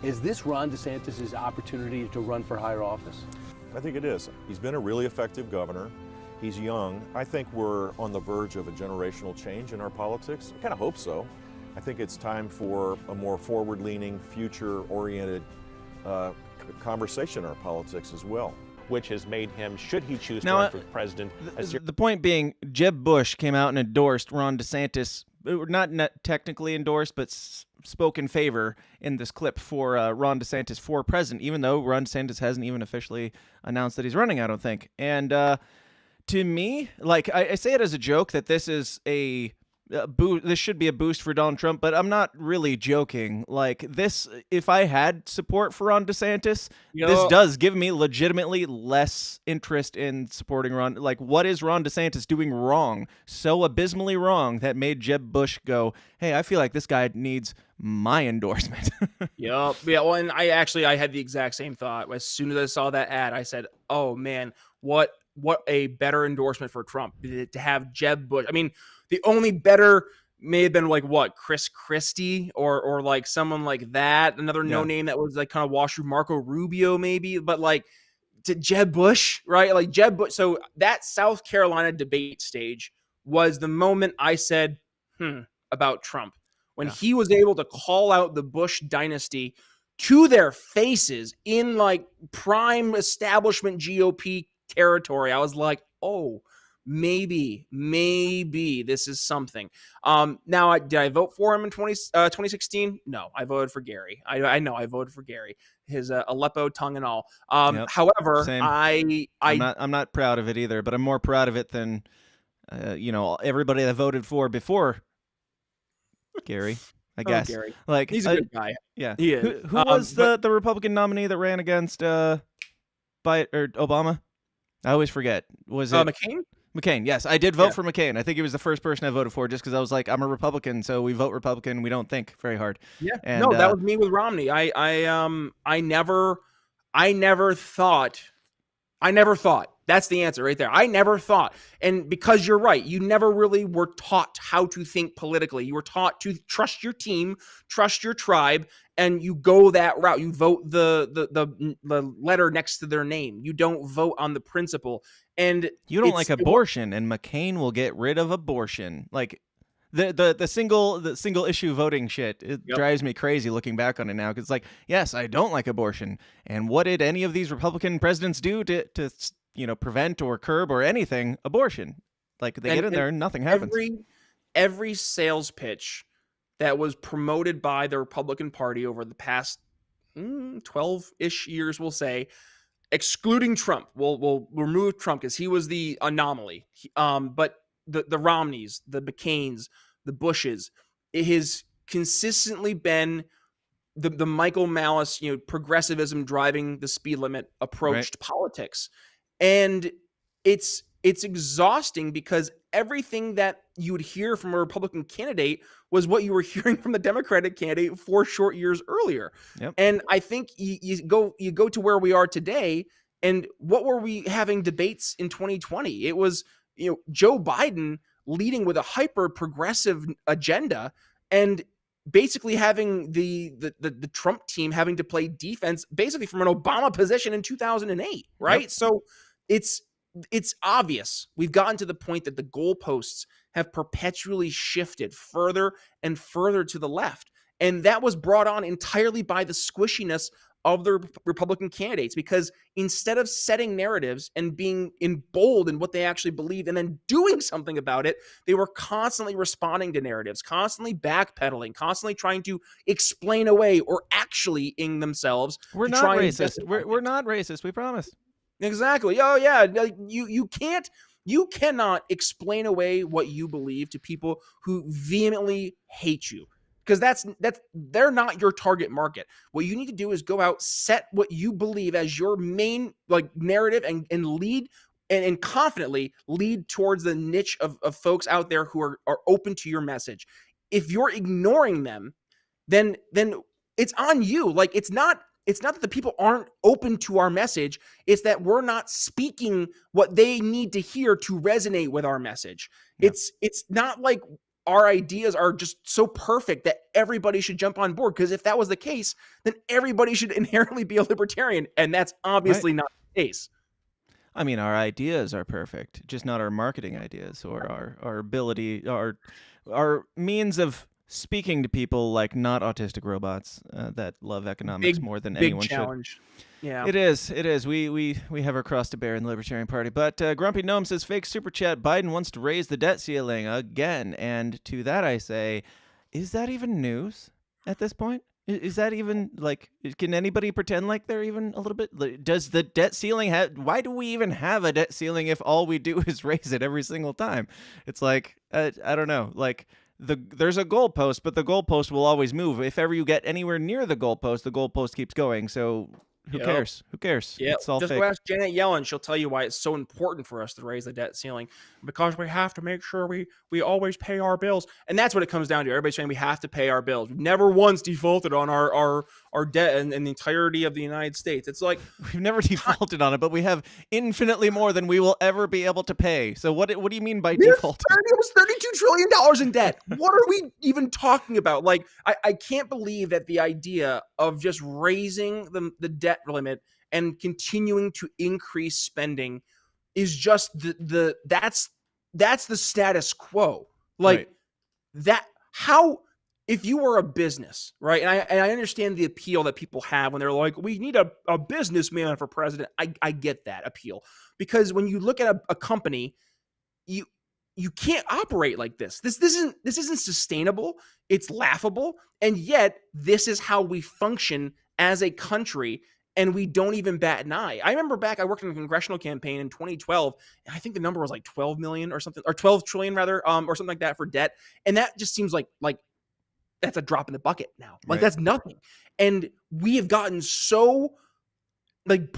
Is this Ron DeSantis' opportunity to run for higher office? I think it is. He's been a really effective governor. He's young. I think we're on the verge of a generational change in our politics. I kind of hope so. I think it's time for a more forward-leaning, future-oriented conversation in our politics as well. Which has made him, should he choose to Now, run for president, the point being, Jeb Bush came out and endorsed Ron DeSantis, not technically endorsed, but spoke in favor in this clip for Ron DeSantis for president, even though Ron DeSantis hasn't even officially announced that he's running, I don't think. And to me, like, I say it as a joke that this is a this should be a boost for Donald Trump, but I'm not really joking. Like this, if I had support for Ron DeSantis, this does give me legitimately less interest in supporting Ron. Like, what is Ron DeSantis doing wrong, so abysmally wrong, that made Jeb Bush go, hey, I feel like this guy needs my endorsement? Yeah. Well, and I had the exact same thought. As soon as I saw that ad, I said, oh man, what a better endorsement for Trump to have Jeb Bush. I mean, the only better may have been like what, Chris Christie or like someone like that. Another no name that was like kind of washed through, Marco Rubio maybe, but like to Jeb Bush, right? Like Jeb Bush. So that South Carolina debate stage was the moment I said, about Trump. when he was able to call out the Bush dynasty to their faces in like prime establishment GOP territory. I was like, oh, maybe this is something. Now, did I vote for him in 2016? No, I voted for Gary. I know I voted for Gary. His Aleppo tongue and all. However, Same. I'm not proud of it either, but I'm more proud of it than everybody that voted for before Gary. I guess. Gary. Like he's a good guy. Yeah. He is. Who was the Republican nominee that ran against Obama? I always forget. Was it McCain? McCain, yes. I did vote for McCain. I think he was the first person I voted for just because I was like, I'm a Republican, so we vote Republican. We don't think very hard. Yeah. And, no, that was me with Romney. I never thought. That's the answer right there. I never thought. And because you're right, you never really were taught how to think politically. You were taught to trust your team, trust your tribe, and you go that route. You vote the letter next to their name. You don't vote on the principle. And you don't like abortion, and McCain will get rid of abortion. Like the single issue voting shit, it drives me crazy looking back on it now, because it's like, yes, I don't like abortion, and what did any of these Republican presidents do to prevent or curb or anything abortion? Like they get in there and nothing happens. Every sales pitch that was promoted by the Republican Party over the past 12-ish years, we'll say, excluding Trump, we'll remove Trump because he was the anomaly. But the Romneys, the McCains, the Bushes, it has consistently been the Michael Malice, progressivism driving the speed limit approach to politics. And it's exhausting because everything that you would hear from a Republican candidate was what you were hearing from the Democratic candidate 4 short years earlier. And I think you go to where we are today, and what were we having debates in 2020? It was, Joe Biden leading with a hyper progressive agenda, and basically having the Trump team having to play defense basically from an Obama position in 2008, right? So it's obvious. We've gotten to the point that the goalposts have perpetually shifted further and further to the left. And that was brought on entirely by the squishiness of the Republican candidates, because instead of setting narratives and being bold in what they actually believe and then doing something about it, they were constantly responding to narratives, constantly backpedaling, constantly trying to explain away or actually ing themselves. We're not racist. We're not racist. We promise. Exactly. Oh yeah. You cannot explain away what you believe to people who vehemently hate you, because they're not your target market. What you need to do is go out, set what you believe as your main narrative, and lead and confidently lead towards the niche of folks out there who are open to your message. If you're ignoring them, then it's on you. Like it's not that the people aren't open to our message. It's that we're not speaking what they need to hear to resonate with our message. Yeah. It's not like our ideas are just so perfect that everybody should jump on board, because if that was the case, then everybody should inherently be a libertarian, and that's obviously not the case. I mean, our ideas are perfect, just not our marketing ideas or our ability, our means of speaking to people like not autistic robots that love economics more than anyone big challenge. Should. Yeah, it is. We have our cross to bear in the Libertarian Party. But Grumpy Gnome says, fake super chat, Biden wants to raise the debt ceiling again. And to that I say, is that even news at this point? Is that even, can anybody pretend like they're even a little bit? Does the debt ceiling why do we even have a debt ceiling if all we do is raise it every single time? It's like, I don't know, there's a goalpost, but the goalpost will always move. If ever you get anywhere near the goalpost keeps going. So who cares? Who cares? Yeah, it's all just fake. go ask Janet Yellen. She'll tell you why it's so important for us to raise the debt ceiling, because we have to make sure we always pay our bills. And that's what it comes down to. Everybody's saying we have to pay our bills. We've never once defaulted on our debt in the entirety of the United States. It's like we've never defaulted on it, but we have infinitely more than we will ever be able to pay. So what do you mean by default? It was $32 trillion in debt. What are we even talking about? I can't believe that the idea of just raising the debt limit and continuing to increase spending is just that's the status quo. That how if you were a business, right? And I understand the appeal that people have when they're like, we need a businessman for president. I get that appeal, because when you look at a company, you can't operate like this. This isn't sustainable. It's laughable. And yet this is how we function as a country. And we don't even bat an eye. I remember I worked in a congressional campaign in 2012, and I think the number was like 12 million or something, or 12 trillion rather, or something like that for debt. And that just seems like that's a drop in the bucket now. Like that's nothing. And we have gotten so like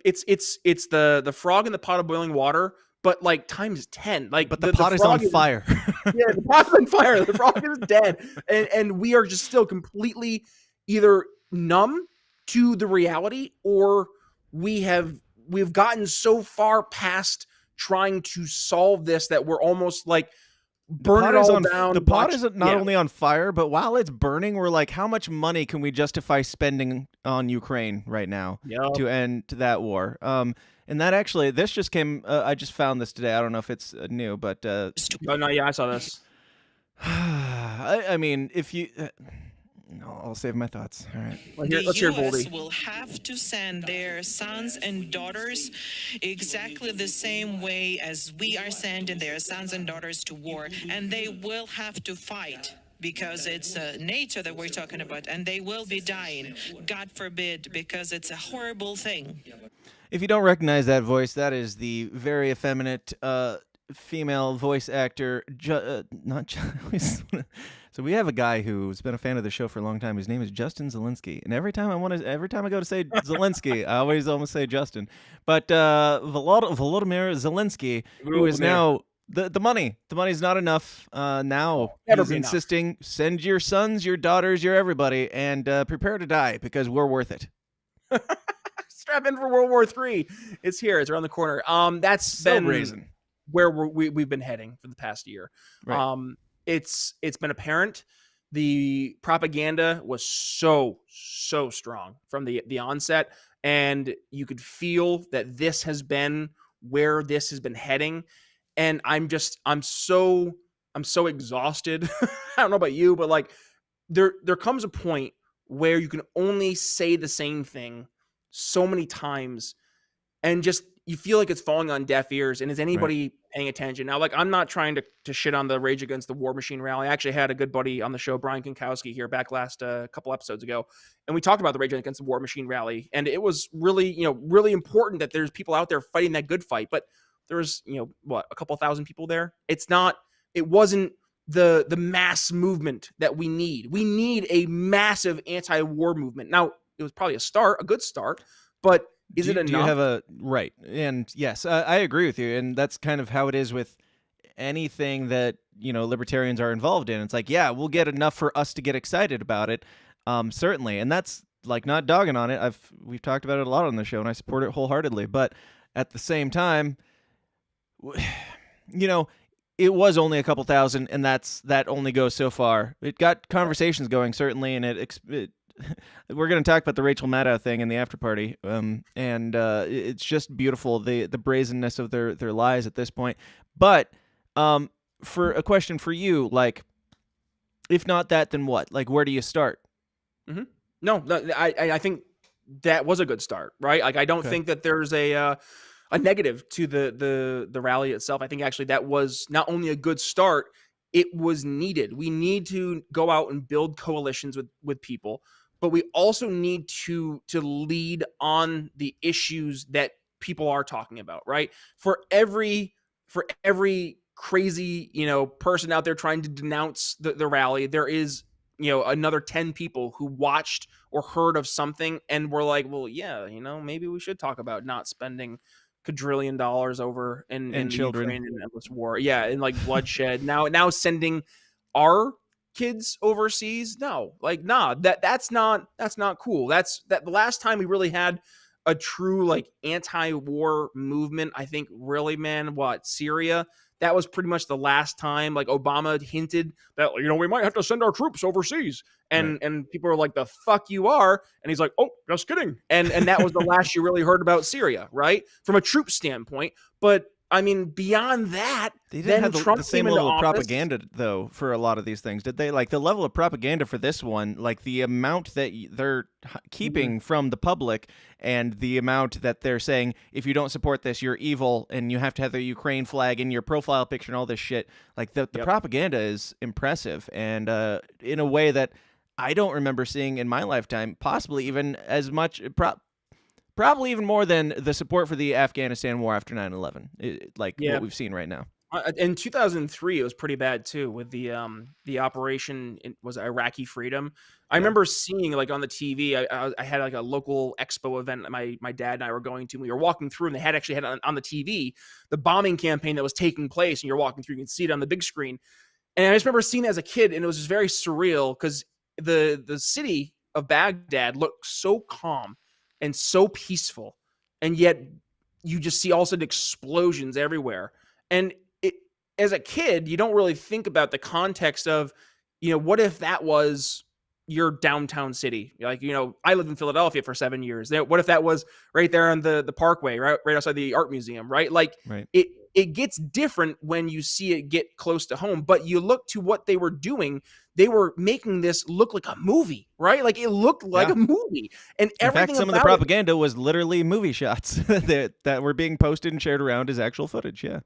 it's the frog in the pot of boiling water, but like times 10. Like, but the pot is on fire. Yeah, the pot's on fire. The frog is dead, and we are just still completely either numb to the reality, or we've gotten so far past trying to solve this that we're almost like burn it all down. The pot is not only on fire, but while it's burning, we're like, how much money can we justify spending on Ukraine right now to end that war? And that actually, this just came. I just found this today. I don't know if it's new, but oh no, yeah, I saw this. I mean, if you. No, I'll save my thoughts. All right. The U.S. will have to send their sons and daughters exactly the same way as we are sending their sons and daughters to war, and they will have to fight because it's nature that we're talking about, and they will be dying, God forbid, because it's a horrible thing. If you don't recognize that voice, that is the very effeminate female voice actor, So we have a guy who's been a fan of the show for a long time. His name is Justin Zelensky, and every time I go to say Zelensky, I almost say Justin. But Volodymyr Zelensky, who is now the money's not enough. Now he's insisting, send your sons, your daughters, your everybody, and prepare to die because we're worth it. Strap in for World War III. It's here. It's around the corner. That's so been brazen. Where we've been heading for the past year. Right. It's been apparent. The propaganda was so strong from the onset, and you could feel that this has been where this has been heading. And I'm so exhausted. I don't know about you, but like there comes a point where you can only say the same thing so many times, and just you feel like it's falling on deaf ears. And is anybody paying attention? Now, like, I'm not trying to shit on the Rage Against the War Machine rally. I actually had a good buddy on the show, Brian Konkowski, here back last couple episodes ago, and we talked about the Rage Against the War Machine rally. And it was really, really important that there's people out there fighting that good fight. But there's, a couple thousand people there. It wasn't the mass movement that we need. We need a massive anti-war movement. Now, it was probably a good start, but is it enough? Do you have a right? And yes, I agree with you, and that's kind of how it is with anything that libertarians are involved in. It's like, yeah, we'll get enough for us to get excited about it, certainly, and that's like not dogging on it. We've talked about it a lot on the show, and I support it wholeheartedly. But at the same time, it was only a couple thousand, and that only goes so far. It got conversations going, certainly, and it we're going to talk about the Rachel Maddow thing in the after party, and it's just beautiful, the brazenness of their lies at this point. But for a question for you, like, if not that, then what? Like, where do you start? Mm-hmm. No, I think that was a good start, right? Like, I don't think that there's a negative to the rally itself. I think actually that was not only a good start, it was needed. We need to go out and build coalitions with people. But we also need to lead on the issues that people are talking about, right? For every crazy, person out there trying to denounce the rally, there is, another 10 people who watched or heard of something and were like, well, yeah, maybe we should talk about not spending quadrillion dollars over in children Ukraine and endless war. Yeah, and like bloodshed. now sending our kids overseas, that's not cool. That's the last time we really had a true like anti-war movement. I think really, man, Syria, that was pretty much the last time. Like Obama hinted that we might have to send our troops overseas, and people are like, the fuck you are, and he's like, oh, just kidding, and that was the last you really heard about Syria, right, from a troop standpoint. But I mean, beyond that, they then didn't have Trump the same came into level of office. propaganda, though, for a lot of these things, did they? Like, the level of propaganda for this one, like the amount that they're keeping from the public and the amount that they're saying, if you don't support this, you're evil and you have to have the Ukraine flag in your profile picture and all this shit. Like, the propaganda is impressive, and in a way that I don't remember seeing in my lifetime, possibly even as much, probably even more than the support for the Afghanistan war after 9/11, what we've seen right now. In 2003, it was pretty bad too with the operation was Iraqi Freedom. I remember seeing like on the TV. I had like a local expo event that my dad and I were going to. We were walking through, and they had on the TV the bombing campaign that was taking place. And you're walking through, you can see it on the big screen. And I just remember seeing it as a kid, and it was just very surreal because the city of Baghdad looked so calm and so peaceful, and yet you just see all of a sudden explosions everywhere. And as a kid, you don't really think about the context of, what if that was your downtown city? Like, I lived in Philadelphia for 7 years. What if that was right there on the Parkway, right outside the art museum, right? Like, it gets different when you see it get close to home, but you look to what they were doing. They were making this look like a movie, right? Like, it looked like a movie. And everything. In fact, some of the propaganda was literally movie shots that were being posted and shared around as actual footage. Yeah.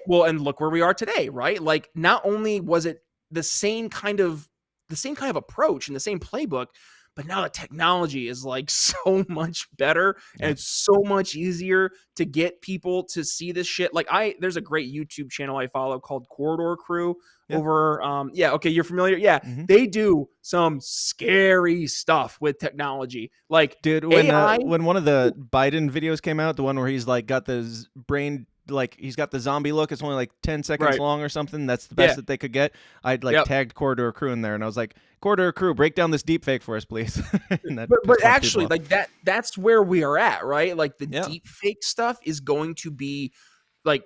Well, and look where we are today, right? Like, not only was it the same kind of approach and the same playbook, but now the technology is like so much better, and it's so much easier to get people to see this shit. Like, there's a great YouTube channel I follow called Corridor Crew over. Okay, you're familiar. Yeah, they do some scary stuff with technology. Like, dude, when one of the Biden videos came out, the one where he's like got the brain. Like, he's got the zombie look. It's only like 10 seconds long or something. That's the best that they could get. I'd tagged Corridor Crew in there, and I was like, Corridor Crew, break down this deep fake for us, please. but actually, like, that's where we are at, right? Like, the deep fake stuff is going to be like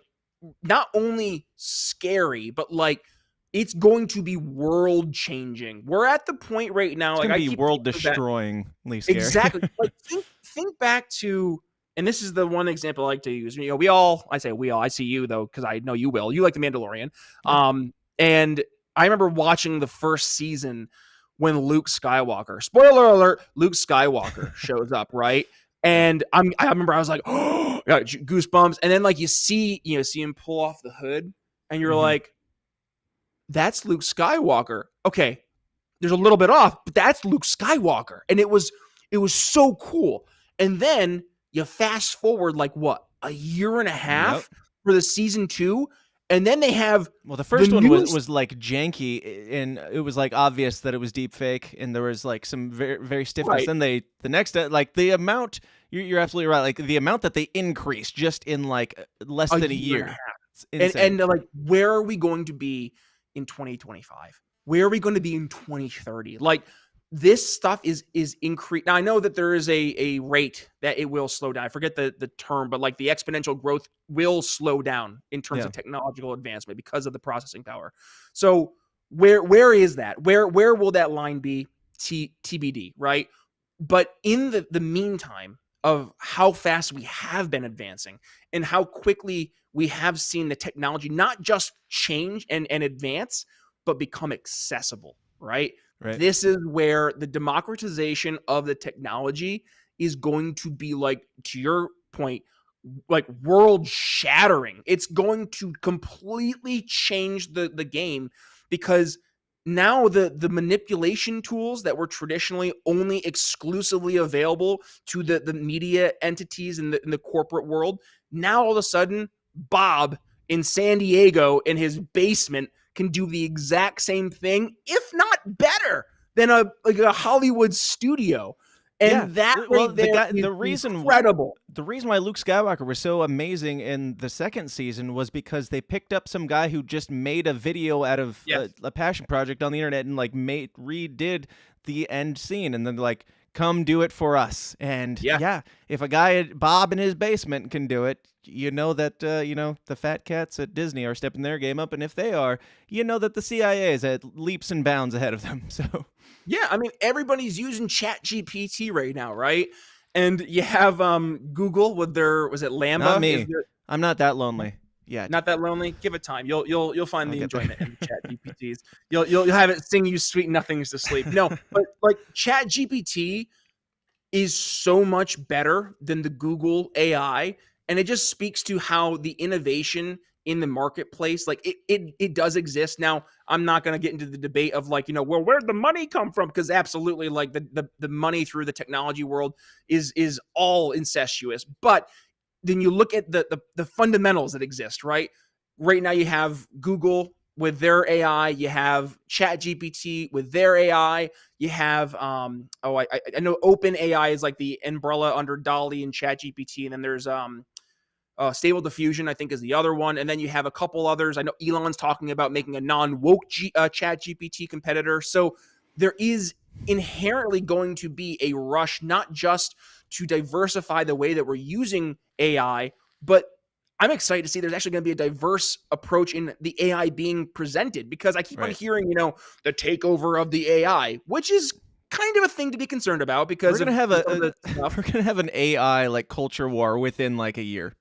not only scary, but like it's going to be world changing. We're at the point right now. It's going to be world destroyingly scary. Exactly. Like, think back to. And this is the one example I like to use. I see you though, because I know you will. You like The Mandalorian. And I remember watching the first season when Luke Skywalker, spoiler alert, Luke Skywalker shows up, right? And I remember I was like, oh, got goosebumps. And then like you see him pull off the hood, and you're like, that's Luke Skywalker. Okay, there's a little bit off, but that's Luke Skywalker. And it was so cool. And then you fast forward like what, a year and a half for the season 2, and then they have the first one was like janky, and it was like obvious that it was deep fake, and there was like some very very stiffness. Then the next like the amount you're absolutely right, like the amount that they increased just in like less than a year. And like, where are we going to be in 2025? Where are we going to be in 2030? Like, this stuff is increased. Now, I know that there is a rate that it will slow down. I forget the term, but like the exponential growth will slow down in terms of technological advancement because of the processing power. So where is that? Where will that line be? TBD, right? But in the meantime of how fast we have been advancing and how quickly we have seen the technology not just change and advance, but become accessible, right? This is where the democratization of the technology is going to be, like, to your point, like world shattering. It's going to completely change the game, because now the manipulation tools that were traditionally only exclusively available to the media entities in the corporate world, now all of a sudden Bob in San Diego in his basement can do the exact same thing, if not better, than a Hollywood studio. And the reason incredible. The reason why Luke Skywalker was so amazing in the second season was because they picked up some guy who just made a video out of a passion project on the internet and like redid the end scene, and then like, come do it for us. And if a guy Bob in his basement can do it, you know that the fat cats at Disney are stepping their game up, and if they are, you know that the CIA is at leaps and bounds ahead of them. So yeah, I mean, everybody's using ChatGPT right now, right? And you have Google with their, was it Lambda? Not me. I'm not that lonely. Yeah. Not that lonely. Give it time. You'll find the enjoyment in Chat GPTs. You'll have it sing you sweet nothings to sleep. No, but like Chat GPT is so much better than the Google AI, and it just speaks to how the innovation in the marketplace, like it does exist. Now, I'm not going to get into the debate of like, well, where'd the money come from? Because absolutely, like the money through the technology world is all incestuous. But then you look at the fundamentals that exist, right? Right now you have Google with their AI, you have Chat GPT with their AI, you have I know Open AI is like the umbrella under DALL-E and Chat GPT, and then there's Stable Diffusion, I think, is the other one. And then you have a couple others. I know Elon's talking about making a non-woke Chat GPT competitor. So there is inherently going to be a rush, not just to diversify the way that we're using AI, but I'm excited to see there's actually going to be a diverse approach in the AI being presented, because I keep on hearing, the takeover of the AI, which is kind of a thing to be concerned about, because we're gonna have an AI like culture war within like a year.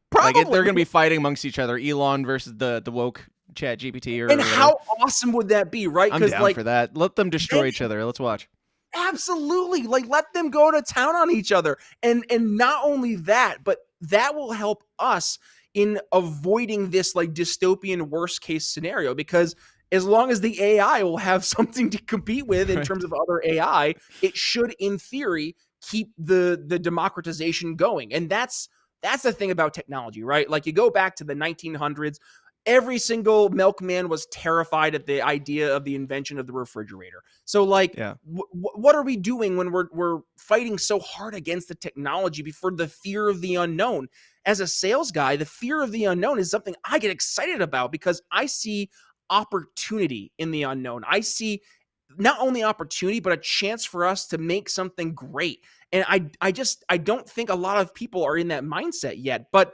Probably. Like they're going to be fighting amongst each other. Elon versus the woke Chat GPT. And how awesome would that be, right? I'm down for that. Let them destroy each other. Let's watch. Absolutely. Like, let them go to town on each other. And not only that, but that will help us in avoiding this like dystopian worst case scenario, because as long as the AI will have something to compete with in terms of other AI, it should, in theory, keep the democratization going. And that's the thing about technology, right? Like, you go back to the 1900s, every single milkman was terrified at the idea of the invention of the refrigerator. So like, what are we doing when we're fighting so hard against the technology for the fear of the unknown? As a sales guy, the fear of the unknown is something I get excited about, because I see opportunity in the unknown. I see not only opportunity, but a chance for us to make something great. And I don't think a lot of people are in that mindset yet. But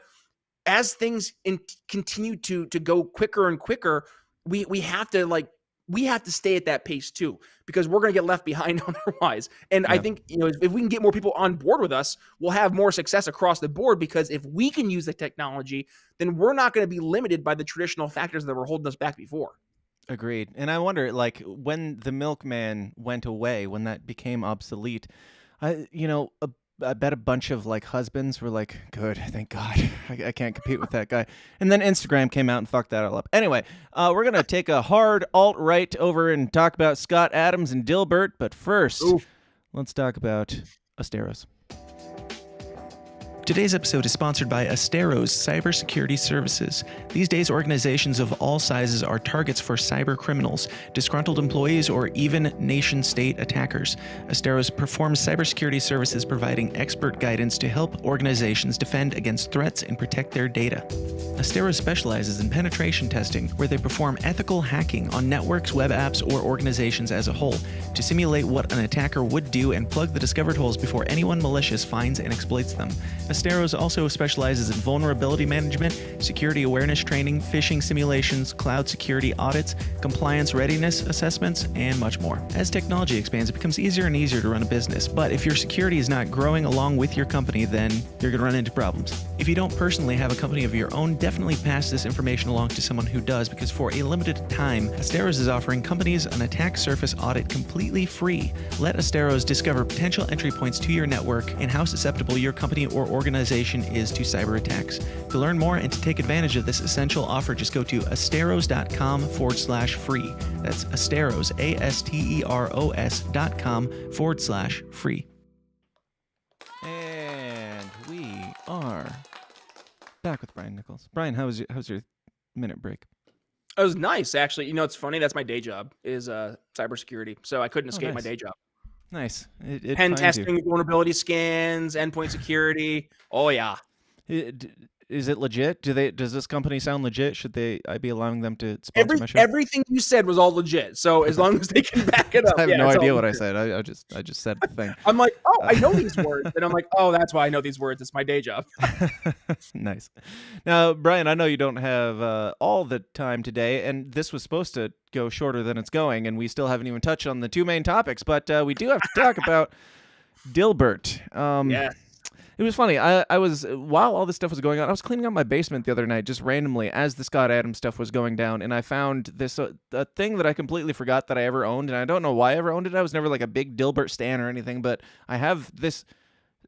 as things continue to go quicker and quicker, we have to stay at that pace too, because we're going to get left behind otherwise. And I think, if we can get more people on board with us, we'll have more success across the board, because if we can use the technology, then we're not going to be limited by the traditional factors that were holding us back before. Agreed. And I wonder, like, when the milkman went away, when that became obsolete, I bet a bunch of like husbands were like, good, thank God, I can't compete with that guy. And then Instagram came out and fucked that all up. Anyway, we're going to take a hard alt-right over and talk about Scott Adams and Dilbert. But first, let's talk about Asteros. Today's episode is sponsored by Asteros Cybersecurity Services. These days, organizations of all sizes are targets for cyber criminals, disgruntled employees, or even nation-state attackers. Asteros performs cybersecurity services, providing expert guidance to help organizations defend against threats and protect their data. Asteros specializes in penetration testing, where they perform ethical hacking on networks, web apps, or organizations as a whole, to simulate what an attacker would do and plug the discovered holes before anyone malicious finds and exploits them. Asteros also specializes in vulnerability management, security awareness training, phishing simulations, cloud security audits, compliance readiness assessments, and much more. As technology expands, it becomes easier and easier to run a business, but if your security is not growing along with your company, then you're going to run into problems. If you don't personally have a company of your own, definitely pass this information along to someone who does, because for a limited time, Asteros is offering companies an attack surface audit completely free. Let Asteros discover potential entry points to your network and how susceptible your company or organization is to cyber attacks. To learn more and to take advantage of this essential offer, just go to asteros.com/free. That's Asteros, ASTEROS.com/free. And we are back with Brian Nichols. Brian, how's your minute break? It was nice, actually. It's funny. That's my day job, is cybersecurity. So I couldn't escape my day job. Nice. Pen testing, vulnerability scans, endpoint security. Oh yeah. Is it legit? Does this company sound legit? Should I be allowing them to sponsor my show? Everything you said was all legit. So as long as they can back it up. I have no idea what I said. I just said the thing. I'm like, oh, I know these words. And I'm like, oh, that's why I know these words. It's my day job. Nice. Now, Brian, I know you don't have all the time today, and this was supposed to go shorter than it's going, and we still haven't even touched on the two main topics, but we do have to talk about Dilbert. Yeah. It was funny. I was, while all this stuff was going on, I was cleaning up my basement the other night just randomly as the Scott Adams stuff was going down, and I found this a thing that I completely forgot that I ever owned, and I don't know why I ever owned it. I was never like a big Dilbert stan or anything, but I have this.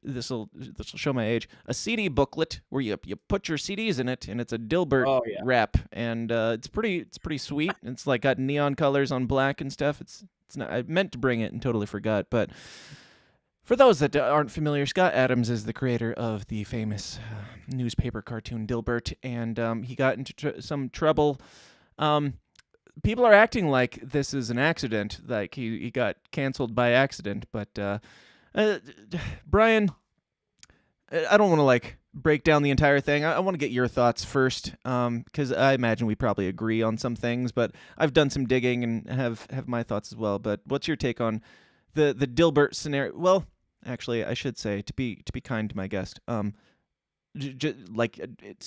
This will show my age. A CD booklet where you put your CDs in it, and it's a Dilbert wrap, and it's pretty sweet. It's like got neon colors on black and stuff. It's not. I meant to bring it and totally forgot, but. For those that aren't familiar, Scott Adams is the creator of the famous newspaper cartoon Dilbert, and he got into some trouble. People are acting like this is an accident, like he got canceled by accident, but Brian, I don't want to like break down the entire thing. I want to get your thoughts first, because I imagine we probably agree on some things, but I've done some digging and have my thoughts as well. But what's your take on the Dilbert scenario? Well, actually, I should say, to be kind to my guest, so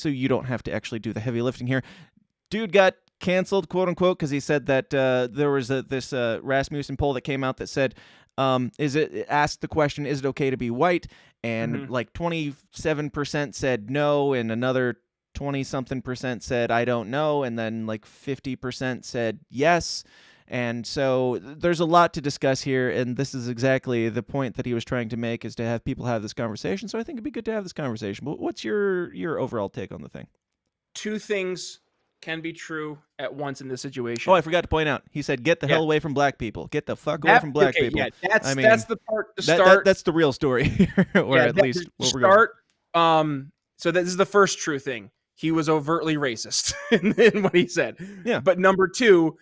you don't have to actually do the heavy lifting here. Dude got canceled, quote unquote, because he said that there was this Rasmussen poll that came out that said, asked the question, is it okay to be white? And like 27% said no, and another 20-something% said I don't know, and then like 50% said yes. And so there's a lot to discuss here, and this is exactly the point that he was trying to make, is to have people have this conversation. So I think it'd be good to have this conversation. But what's your overall take on the thing? Two things can be true at once in this situation. Oh, I forgot to point out. He said, "Get the hell away from black people. Get the fuck away from black people." Yeah, that's the part to start. That's the real story, or at least what we're going. So this is the first true thing. He was overtly racist in what he said. Yeah. But number two,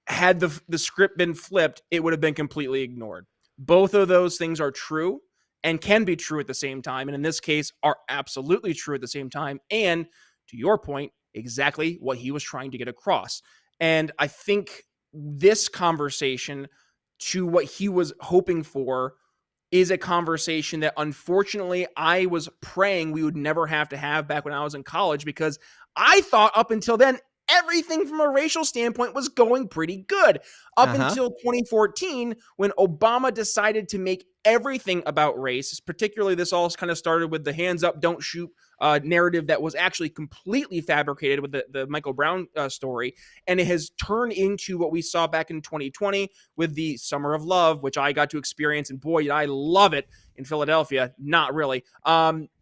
had the script been flipped, it would have been completely ignored. Both of those things are true and can be true at the same time, and in this case are absolutely true at the same time, and to your point, exactly what he was trying to get across. And I think this conversation, to what he was hoping for, is a conversation that unfortunately I was praying we would never have to have back when I was in college, because I thought up until then everything from a racial standpoint was going pretty good up until 2014, when Obama decided to make everything about race. Particularly, this all kind of started with the hands up, don't shoot narrative that was actually completely fabricated with the Michael Brown story. And it has turned into what we saw back in 2020 with the Summer of Love, which I got to experience. And boy, did I love it in Philadelphia. Not really.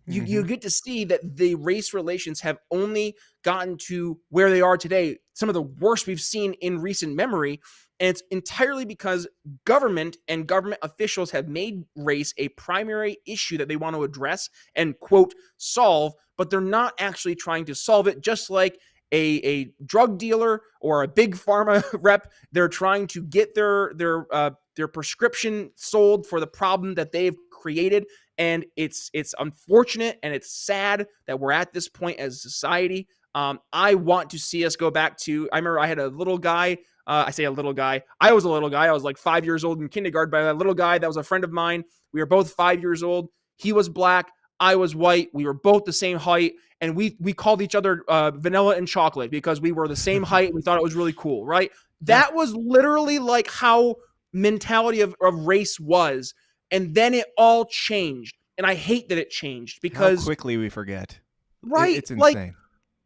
You get to see that the race relations have only gotten to where they are today, some of the worst we've seen in recent memory. And it's entirely because government and government officials have made race a primary issue that they want to address and, quote, solve, but they're not actually trying to solve it. Just like a drug dealer or a big pharma rep, they're trying to get their prescription sold for the problem that they've created. And it's unfortunate and it's sad that we're at this point as a society. I want to see us go back to, I remember I had a little guy. I say a little guy. I was a little guy. I was like 5 years old in kindergarten, but a little guy that was a friend of mine. We were both 5 years old. He was black. I was white. We were both the same height. And we called each other vanilla and chocolate because we were the same height. We thought it was really cool, right? That was literally like how mentality of race was. And then it all changed. And I hate that it changed because how quickly we forget. Right. It's insane.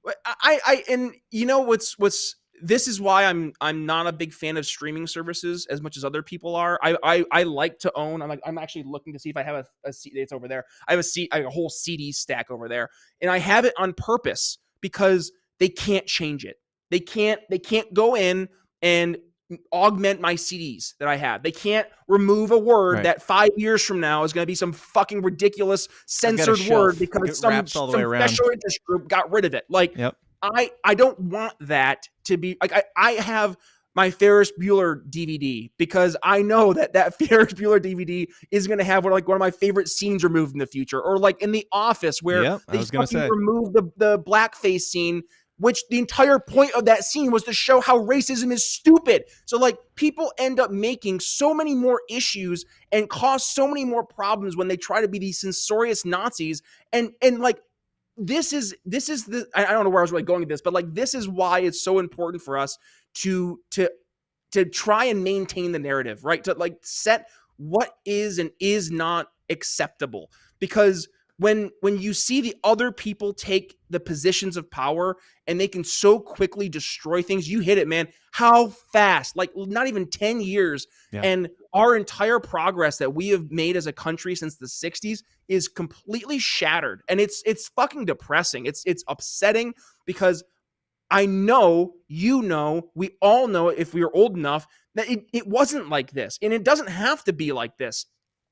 Like, and you know what's this is why I'm not a big fan of streaming services as much as other people are. I like to own. I'm actually looking to see if I have a CD. It's over there. I have a whole CD stack over there, and I have it on purpose because they can't change it. They can't go in and augment my CDs that I have. They can't remove a word that 5 years from now is going to be some fucking ridiculous censored word because some special interest group got rid of it. Like, I don't want that to be like, I have my Ferris Bueller DVD because I know that Ferris Bueller DVD is going to have one of my favorite scenes removed in the future, or like in The Office where they fucking remove the blackface scene, which the entire point of that scene was to show how racism is stupid. So like people end up making so many more issues and cause so many more problems when they try to be these censorious Nazis. And like, this is the, I don't know where I was really going with this, but like, this is why it's so important for us to try and maintain the narrative, right? To like set what is and is not acceptable, because when you see the other people take the positions of power and they can so quickly destroy things, you hit it, man. How fast? Like not even 10 years. Yeah. And our entire progress that we have made as a country since the 60s is completely shattered. And it's fucking depressing. It's upsetting because I know, we all know if we are old enough that it wasn't like this. And it doesn't have to be like this.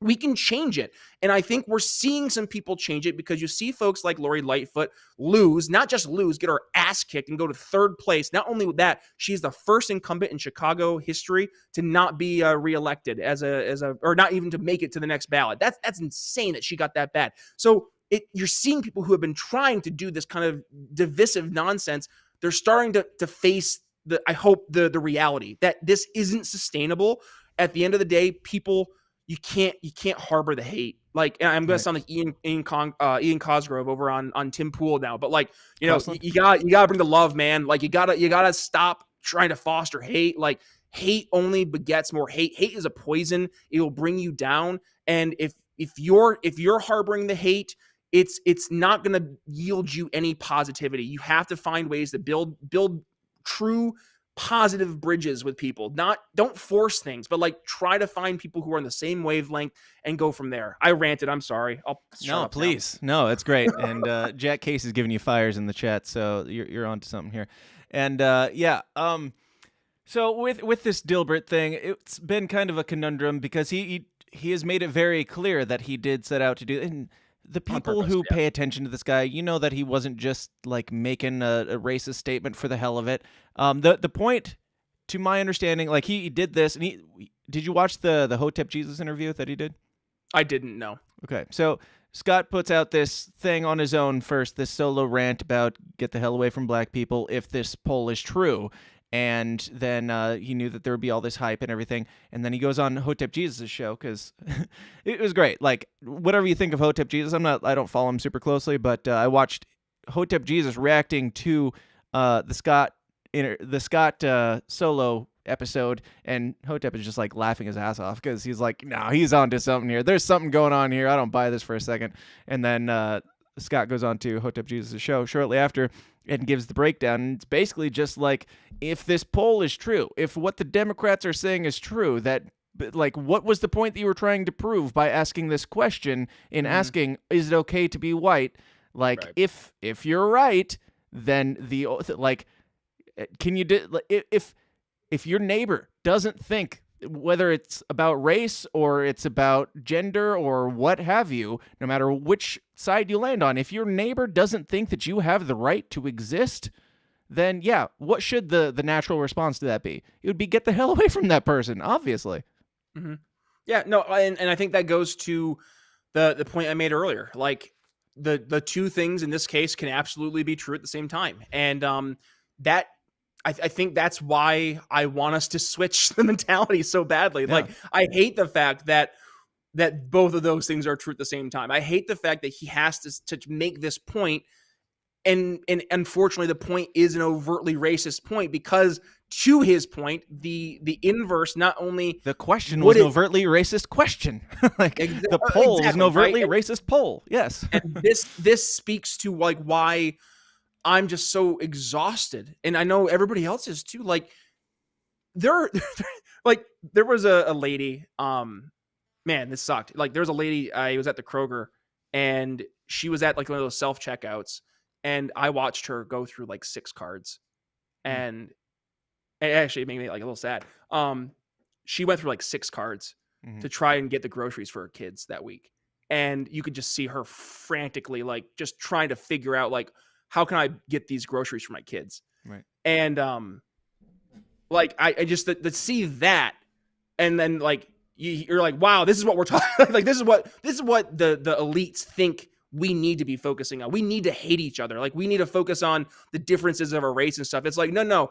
We can change it. And I think we're seeing some people change it because you see folks like Lori Lightfoot not just lose, get her ass kicked and go to third place. Not only with that, she's the first incumbent in Chicago history to not be reelected or not even to make it to the next ballot. That's insane that she got that bad. So you're seeing people who have been trying to do this kind of divisive nonsense. They're starting to face the reality that this isn't sustainable. At the end of the day, people, you can't harbor the hate. Like, and I'm going to sound like Ian Cosgrove over on Tim Pool now, but like, you gotta bring the love, man. Like you gotta stop trying to foster hate. Like hate only begets more hate. Hate is a poison. It will bring you down. And if you're harboring the hate, it's not going to yield you any positivity. You have to find ways to build true positive bridges with people. Don't force things, but like try to find people who are on the same wavelength and go from there. I ranted. I'm sorry. No, please. No, it's great. And Jack Case is giving you fires in the chat, so you're onto something here. And so with this Dilbert thing, it's been kind of a conundrum because he has made it very clear that he did set out to do. And the people who pay attention to this guy, you know that he wasn't just like making a racist statement for the hell of it. The point, to my understanding, like he did this, and did you watch the Hotep Jesus interview that he did? I didn't know. Okay, so Scott puts out this thing on his own first, this solo rant about get the hell away from black people if this poll is true. And then he knew that there would be all this hype and everything. And then he goes on Hotep Jesus' show because it was great. Like, whatever you think of Hotep Jesus, I don't follow him super closely, but I watched Hotep Jesus reacting to the Scott solo episode, and Hotep is just like laughing his ass off because he's like, no, he's onto something here. There's something going on here. I don't buy this for a second. And then Scott goes on to Hotep Jesus' show shortly after and gives the breakdown. And it's basically just like, if this poll is true, if what the Democrats are saying is true, that like, what was the point that you were trying to prove by asking this question in asking, is it okay to be white? Like, right. If you're right, then can you do, if your neighbor doesn't think, whether it's about race or it's about gender or what have you, no matter which side you land on, if your neighbor doesn't think that you have the right to exist, then yeah, what should the natural response to that be? It would be get the hell away from that person, obviously. Mm-hmm. Yeah, no, and I think that goes to the point I made earlier. Like the two things in this case can absolutely be true at the same time. And that I think that's why I want us to switch the mentality so badly. Yeah. Like, I hate the fact that both of those things are true at the same time. I hate the fact that he has to make this point, and unfortunately, the point is an overtly racist point because, to his point, the inverse, not only the question was an overtly racist question, like the poll is an overtly racist poll. Yes, and this speaks to like why I'm just so exhausted, and I know everybody else is too. Like there was a lady. Man, this sucked. Like there was a lady. I was at the Kroger, and she was at like one of those self checkouts, and I watched her go through like 6 cards, and it actually made me like a little sad. She went through like 6 cards to try and get the groceries for her kids that week, and you could just see her frantically like just trying to figure out like, how can I get these groceries for my kids? Right. And like I just to see that, and then like you're like, wow, this is what we're talking. Like this is what the elites think we need to be focusing on. We need to hate each other. Like we need to focus on the differences of our race and stuff. It's like no,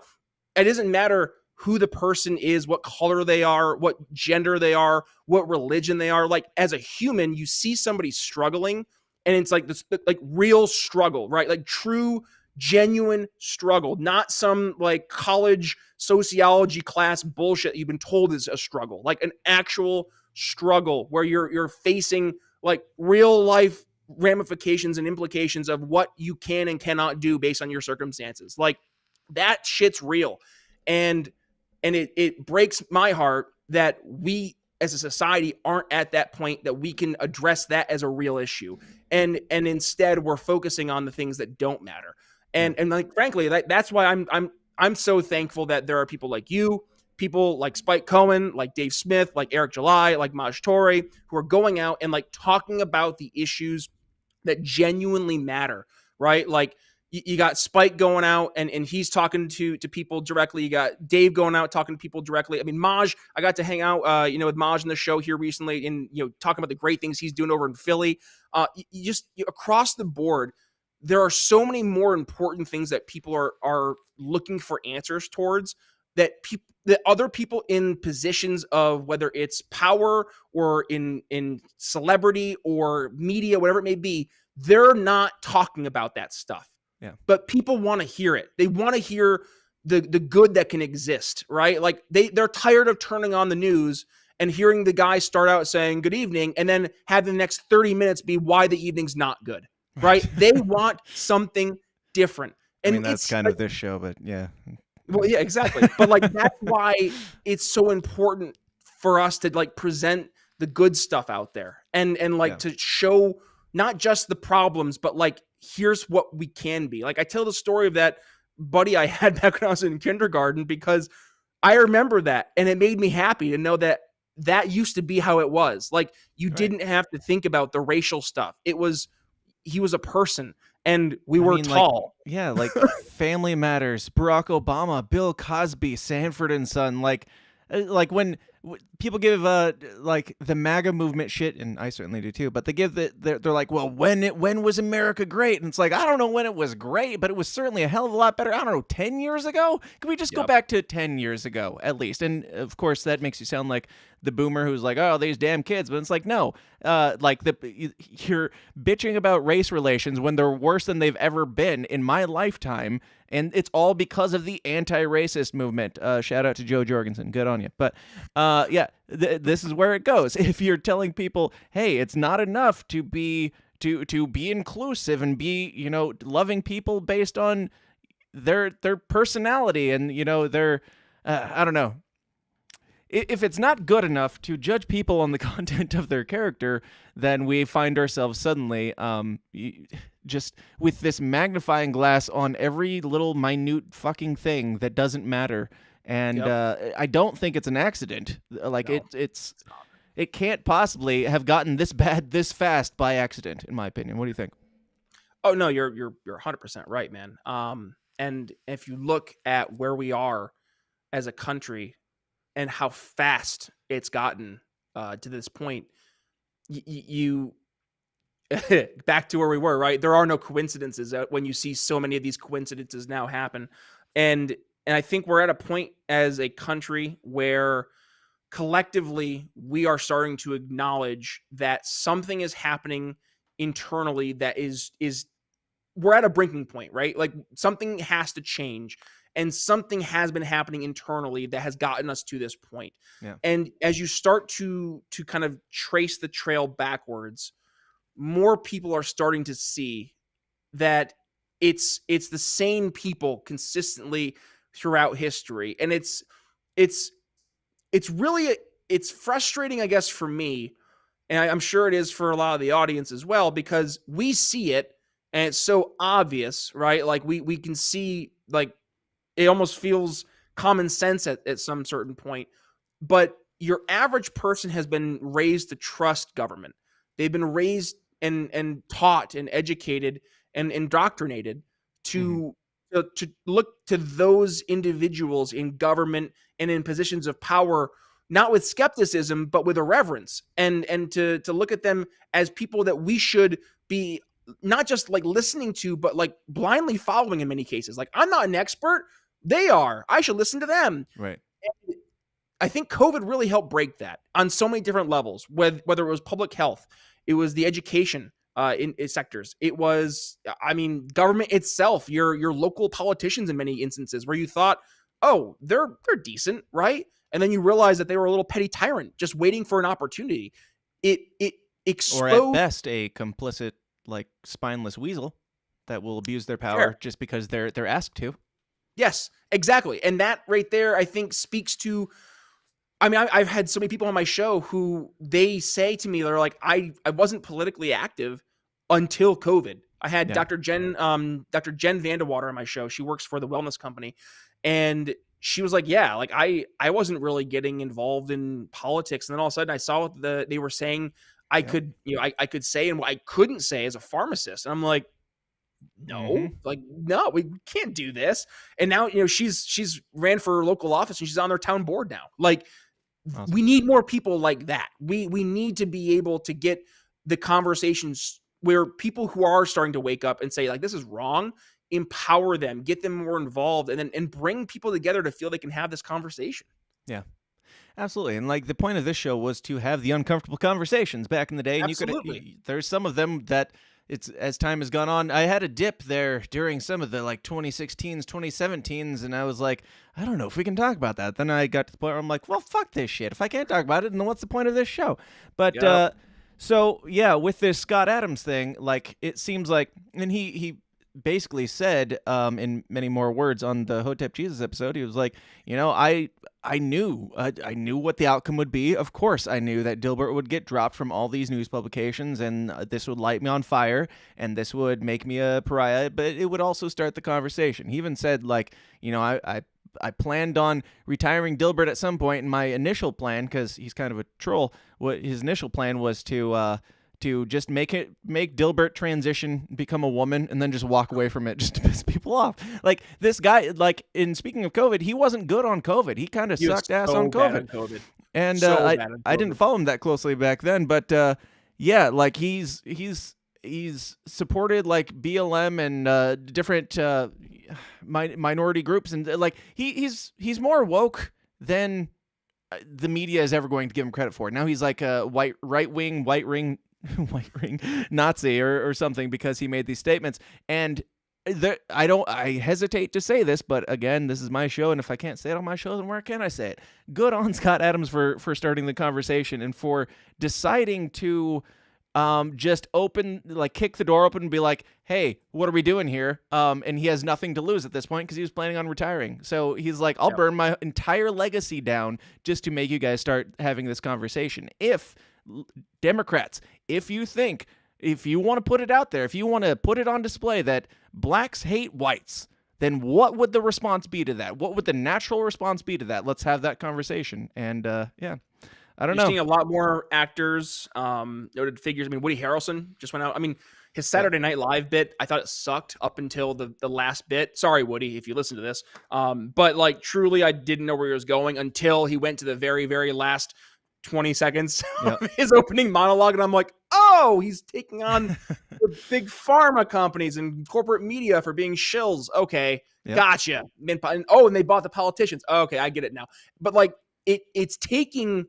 it doesn't matter who the person is, what color they are, what gender they are, what religion they are. Like as a human, you see somebody struggling. And it's like this, like real struggle, right? Like true, genuine struggle, not some like college sociology class bullshit you've been told is a struggle. Like an actual struggle where you're facing like real life ramifications and implications of what you can and cannot do based on your circumstances. Like, that shit's real. And it breaks my heart that we as a society aren't at that point that we can address that as a real issue. And instead we're focusing on the things that don't matter. And like, frankly, that's why I'm so thankful that there are people like you, people like Spike Cohen, like Dave Smith, like Eric July, like Maj Toure, who are going out and like talking about the issues that genuinely matter, right? Like, you got Spike going out and he's talking to people directly. You got Dave going out talking to people directly. I mean, Maj, I got to hang out, with Maj in the show here recently and, talking about the great things he's doing over in Philly. Across the board, there are so many more important things that people are looking for answers towards, that other people in positions of, whether it's power or in celebrity or media, whatever it may be, they're not talking about that stuff. Yeah. But people want to hear it. They want to hear the good that can exist, right? Like, they're tired of turning on the news and hearing the guy start out saying good evening and then have the next 30 minutes be why the evening's not good, right? They want something different. And I mean, that's kind of this show, but yeah. Well, yeah, exactly. But like, that's why it's so important for us to like present the good stuff out there and like to show not just the problems, but like, here's what we can be. Like, I tell the story of that buddy I had back when I was in kindergarten, because I remember that and it made me happy to know that used to be how it was. Like, you didn't have to think about the racial stuff. He was a person and we were tall. Like Family Matters, Barack Obama, Bill Cosby, Sanford and Son, like when people give like the MAGA movement shit, and I certainly do too, but they give they're like, well, when was America great? And it's like, I don't know when it was great, but it was certainly a hell of a lot better. I don't know, 10 years ago? Can we just go back to 10 years ago at least? And of course that makes you sound like the boomer who's like, oh, these damn kids, but it's like, no, you're bitching about race relations when they're worse than they've ever been in my lifetime. And it's all because of the anti-racist movement. Shout out to Joe Jorgensen. Good on you. But this is where it goes. If you're telling people, hey, it's not enough to be inclusive and be, loving people based on their personality and, their, I don't know. If it's not good enough to judge people on the content of their character, then we find ourselves suddenly just with this magnifying glass on every little minute fucking thing that doesn't matter. And I don't think it's an accident. Like, no, it can't possibly have gotten this bad this fast by accident, in my opinion. What do you think? Oh no, you're 100% right, man. And if you look at where we are as a country and how fast it's gotten to this point, you back to where we were, right? There are no coincidences when you see so many of these coincidences now happen. And I think we're at a point as a country where collectively we are starting to acknowledge that something is happening internally that is we're at a breaking point, right? Like, something has to change. And something has been happening internally that has gotten us to this point. Yeah. And as you start to kind of trace the trail backwards, more people are starting to see that it's the same people consistently throughout history. And it's really it's frustrating, I guess, for me, and I'm sure it is for a lot of the audience as well, because we see it and it's so obvious, right? Like, we can see, like, it almost feels common sense at some certain point. But your average person has been raised to trust government. They've been raised and taught and educated and indoctrinated to look to those individuals in government and in positions of power, not with skepticism, but with irreverence, and to look at them as people that we should be not just like listening to, but like blindly following in many cases. Like, I'm not an expert. They are. I should listen to them. Right. And I think COVID really helped break that on so many different levels, whether it was public health, it was the education in sectors. It was, I mean, government itself, your local politicians in many instances where you thought, oh, they're decent, right? And then you realize that they were a little petty tyrant just waiting for an opportunity. It exposed, or at best a complicit like spineless weasel that will abuse their power just because they're asked to. Yes, exactly. And that right there, I think, speaks to, I mean, I've had so many people on my show who they say to me, they're like, I wasn't politically active until COVID. I had Dr. Jen Vandewater on my show. She works for the wellness company. And she was like, yeah, like I wasn't really getting involved in politics. And then all of a sudden I saw what they were saying I could, I could say and what I couldn't say as a pharmacist. And I'm like, no, no, we can't do this. And now, she's ran for local office and she's on their town board now. Like, awesome. We need more people like that. We need to be able to get the conversations where people who are starting to wake up and say, like, this is wrong, empower them, get them more involved, and bring people together to feel they can have this conversation. Yeah. Absolutely. And like the point of this show was to have the uncomfortable conversations back in the day. And there's some of them that it's, as time has gone on, I had a dip there during some of the like 2016s, 2017s, and I was like, I don't know if we can talk about that. Then I got to the point where I'm like, well, fuck this shit. If I can't talk about it, then what's the point of this show? But so yeah, with this Scott Adams thing, like it seems like, and he basically said in many more words on the Hotep Jesus episode, he was like, I knew what the outcome would be. Of course, I knew that Dilbert would get dropped from all these news publications, and this would light me on fire, and this would make me a pariah, but it would also start the conversation. He even said, like, I planned on retiring Dilbert at some point, and my initial plan, because he's kind of a troll, what his initial plan was to just make Dilbert transition, become a woman, and then just walk away from it just to piss people off. Like, this guy, like, in speaking of COVID, he wasn't good on COVID. He kind of sucked ass on COVID. And I didn't follow him that closely back then, but yeah, like he's supported like BLM and different minority groups, and like he's more woke than the media is ever going to give him credit for. Now he's like a right wing white ring Nazi or something because he made these statements. And I hesitate to say this, but again, this is my show, and if I can't say it on my show, then where can I say it? Good on Scott Adams for starting the conversation and for deciding to just kick the door open and be like, hey, what are we doing here? And he has nothing to lose at this point because he was planning on retiring. So he's like, I'll burn my entire legacy down just to make you guys start having this conversation. If Democrats, if you want to put it out there, if you want to put it on display that blacks hate whites, then what would the response be to that? What would the natural response be to that? Let's have that conversation. And yeah, I don't know. You're seeing a lot more actors, noted figures. I mean, Woody Harrelson just went out. I mean, his Saturday Night Live bit, I thought it sucked up until the last bit. Sorry, Woody, if you listen to this. But like, truly, I didn't know where he was going until he went to the very, very last 20 seconds of his opening monologue. And I'm like, oh, he's taking on the big pharma companies and corporate media for being shills. Okay, gotcha. And they bought the politicians. Okay, I get it now. But like, it's taking,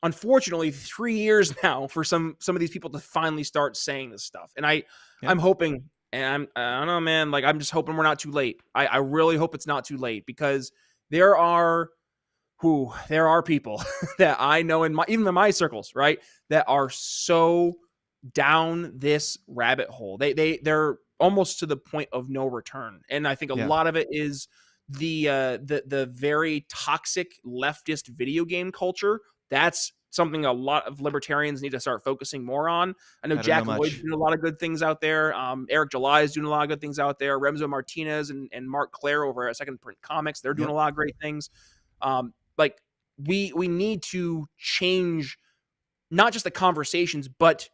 unfortunately, 3 years now for some of these people to finally start saying this stuff. And I'm hoping, and I don't know, man, like I'm just hoping we're not too late. I really hope it's not too late, because there are people that I know even in my circles, right, that are so down this rabbit hole. They're almost to the point of no return. And I think a lot of it is the very toxic leftist video game culture. That's something a lot of libertarians need to start focusing more on. I know Jack Lloyd's doing a lot of good things out there. Eric July is doing a lot of good things out there. Remzo Martinez and Mark Claire over at Second Print Comics, they're doing a lot of great things. Like we need to change not just the conversations, but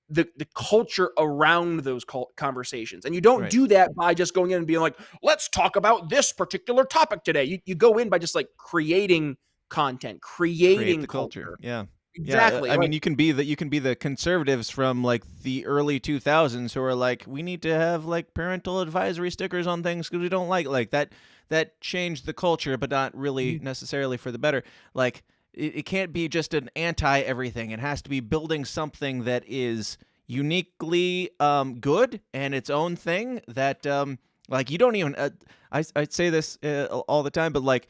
the culture around those conversations. And you don't do that by just going in and being like, let's talk about this particular topic today. You go in by just like creating content, creating the culture. Yeah. Exactly. Yeah, I mean, you can be the conservatives from like the early 2000s who are like, we need to have like parental advisory stickers on things because we don't like that. That changed the culture, but not really necessarily for the better. Like, it can't be just an anti-everything. It has to be building something that is uniquely good and its own thing that, like, you don't even... I say this all the time, but, like,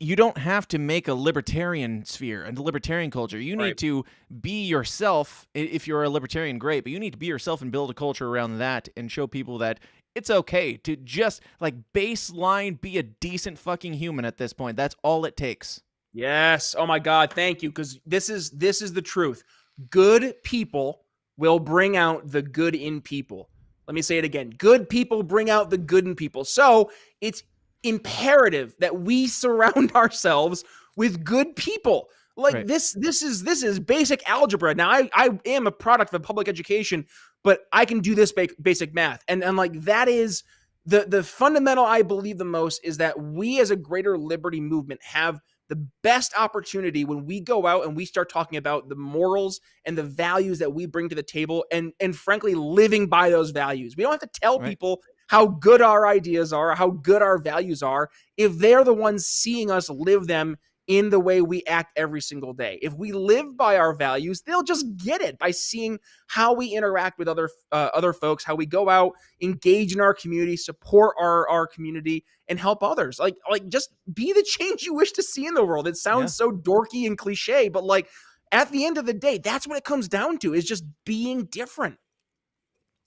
you don't have to make a libertarian sphere and a libertarian culture. You need to be yourself. If you're a libertarian, great, but you need to be yourself and build a culture around that and show people that it's okay to just like baseline be a decent fucking human at this point. That's all it takes. Yes. Oh my God. Thank you. Because this is the truth. Good people will bring out the good in people. Let me say it again. Good people bring out the good in people. So it's imperative that we surround ourselves with good people. Like this is basic algebra. Now I am a product of public education, but I can do this basic math. And like that is the fundamental I believe the most is that we as a greater liberty movement have the best opportunity when we go out and we start talking about the morals and the values that we bring to the table and frankly living by those values. We don't have to tell people how good our ideas are, how good our values are, if they're the ones seeing us live them in the way we act every single day. If we live by our values, they'll just get it by seeing how we interact with other folks, how we go out, engage in our community, support our community, and help others. Like just be the change you wish to see in the world. It sounds so dorky and cliche, but like at the end of the day, that's what it comes down to, is just being different.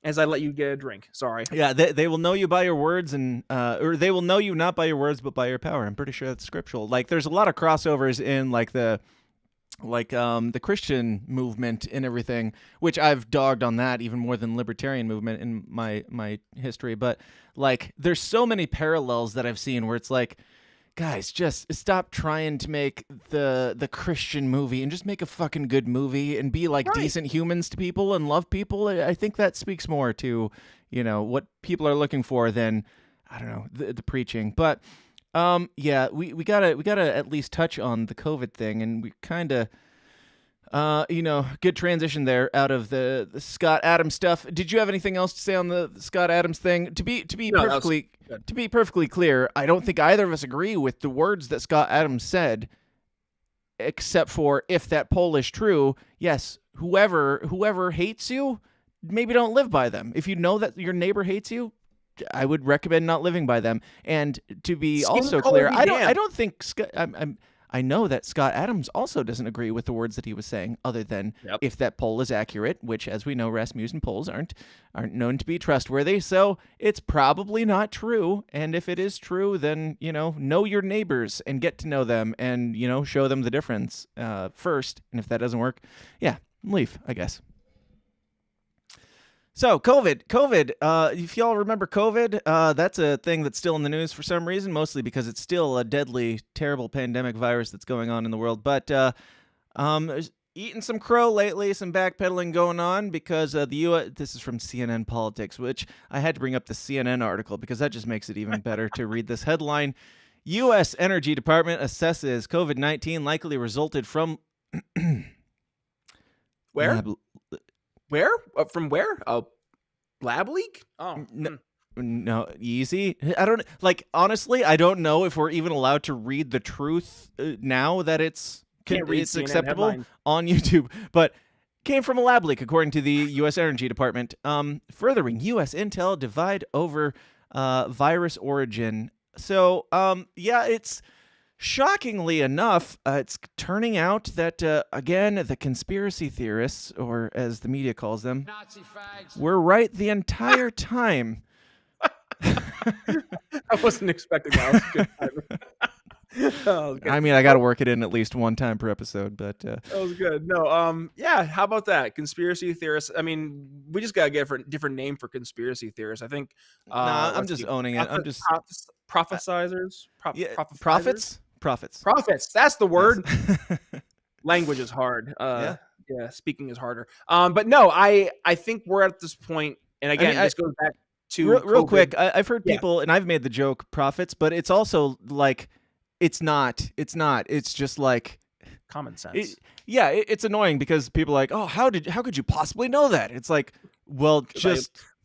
As I let you get a drink. Sorry. Yeah, they will know you by your words, and or they will know you not by your words, but by your power. I'm pretty sure that's scriptural. Like, there's a lot of crossovers in the Christian movement and everything, which I've dogged on that even more than libertarian movement in my history. But like, there's so many parallels that I've seen where it's like, guys, just stop trying to make the Christian movie and just make a fucking good movie and be like decent humans to people and love people. I think that speaks more to, what people are looking for than, I don't know, the preaching. But yeah, we gotta at least touch on the COVID thing, and we kind of good transition there out of the Scott Adams stuff. Did you have anything else to say on the Scott Adams thing? To be perfectly clear, I don't think either of us agree with the words that Scott Adams said, except for if that poll is true, yes, whoever hates you, maybe don't live by them. If you know that your neighbor hates you, I would recommend not living by them. And to be also clear, I don't think I know that Scott Adams also doesn't agree with the words that he was saying, other than if that poll is accurate, which, as we know, Rasmussen polls aren't known to be trustworthy. So it's probably not true. And if it is true, then, know your neighbors and get to know them and, show them the difference first. And if that doesn't work, leave, I guess. So COVID, if y'all remember COVID, that's a thing that's still in the news for some reason, mostly because it's still a deadly, terrible pandemic virus that's going on in the world. But eating some crow lately, some backpedaling going on because the U.S. This is from CNN Politics, which I had to bring up the CNN article because that just makes it even better to read this headline. U.S. Energy Department assesses COVID-19 likely resulted from... Where? Where? From where? A lab leak? Oh. No, easy. Honestly, I don't know if we're even allowed to read the truth now that it's acceptable headlines on YouTube, but came from a lab leak, according to the U.S. Energy Department, furthering U.S. intel divide over virus origin. So, it's... Shockingly enough, it's turning out that, again, the conspiracy theorists, or as the media calls them, were right the entire time. I wasn't expecting that. I mean, I got to work it in at least one time per episode, but... That was good. No, how about that? Conspiracy theorists. I mean, we just got to get a different name for conspiracy theorists. I think... I'm just owning it. I'm just... Prophesizers? Prophets. That's the word. Yes. Language is hard. Speaking is harder. But no, I think we're at this point, and again, this goes back to real quick. I've heard people, and I've made the joke prophets, but it's also like it's not. It's just like common sense. It's annoying because people are like, oh, how could you possibly know that? It's like, well,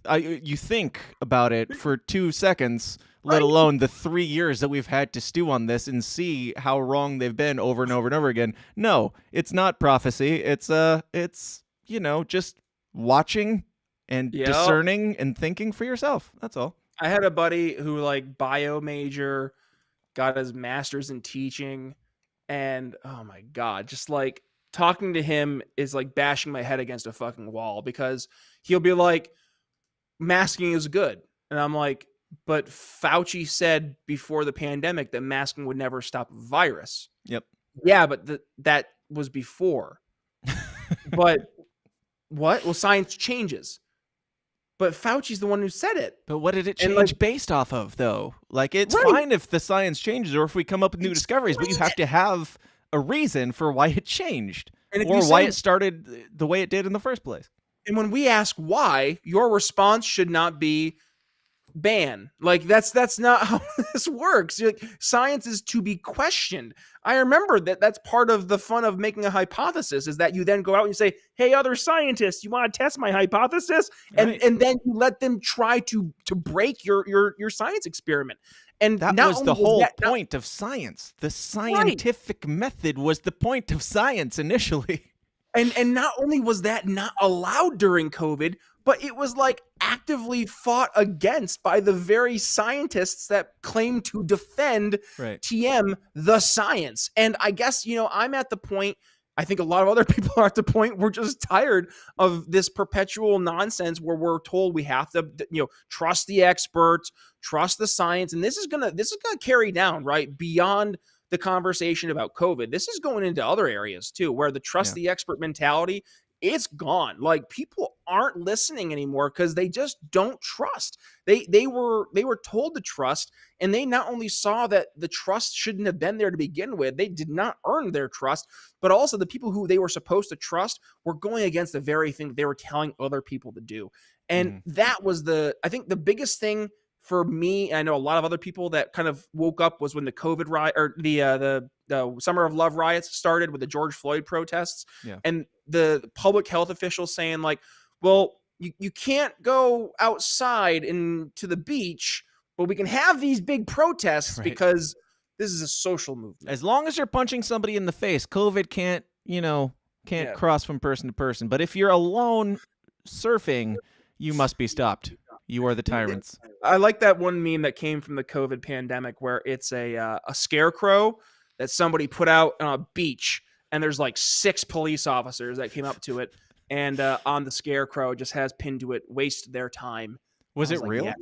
you think about it for 2 seconds. Let alone the 3 years that we've had to stew on this and see how wrong they've been over and over and over again. No, it's not prophecy. It's just watching and discerning and thinking for yourself. That's all. I had a buddy who bio major, got his master's in teaching, and oh my God, just like talking to him is like bashing my head against a fucking wall, because he'll be like, masking is good. And I'm like, but Fauci said before the pandemic that masking would never stop a virus. Yep. Yeah, but that was before. But what? Well, science changes. But Fauci's the one who said it. But what did it change based off of, though? Like, it's fine if the science changes or if we come up with new discoveries, but you have to have a reason for why it changed or why it started the way it did in the first place. And when we ask why, your response should not be ban. Like, that's not how this works. Like, science is to be questioned. I remember that's part of the fun of making a hypothesis, is that you then go out and you say, hey, other scientists, you want to test my hypothesis? And then you let them try to break your science experiment. And that was the whole point of science. The scientific method was the point of science initially. And not only was that not allowed during COVID, but it was like actively fought against by the very scientists that claim to defend TM, the science. And I guess, I'm at the point, I think a lot of other people are at the point, we're just tired of this perpetual nonsense where we're told we have to, trust the experts, trust the science. And this is gonna carry down, right, beyond the conversation about COVID. This is going into other areas too, where the trust the expert mentality, it's gone. Like, people aren't listening anymore because they just don't trust. They were told to trust, and they not only saw that the trust shouldn't have been there to begin with, they did not earn their trust, but also the people who they were supposed to trust were going against the very thing they were telling other people to do. And that was I think the biggest thing for me, I know a lot of other people that kind of woke up, was when the COVID riot, or the Summer of Love riots started with the George Floyd protests, and the public health officials saying like, well, you can't go outside to the beach, but we can have these big protests because this is a social movement. As long as you're punching somebody in the face, COVID can't cross from person to person. But if you're alone surfing, you must be stopped. You are the tyrants. I like that one meme that came from the COVID pandemic where it's a scarecrow that somebody put out on a beach, and there's like 6 police officers that came up to it, and on the scarecrow just has pinned to it, waste their time. Was it real? Yes.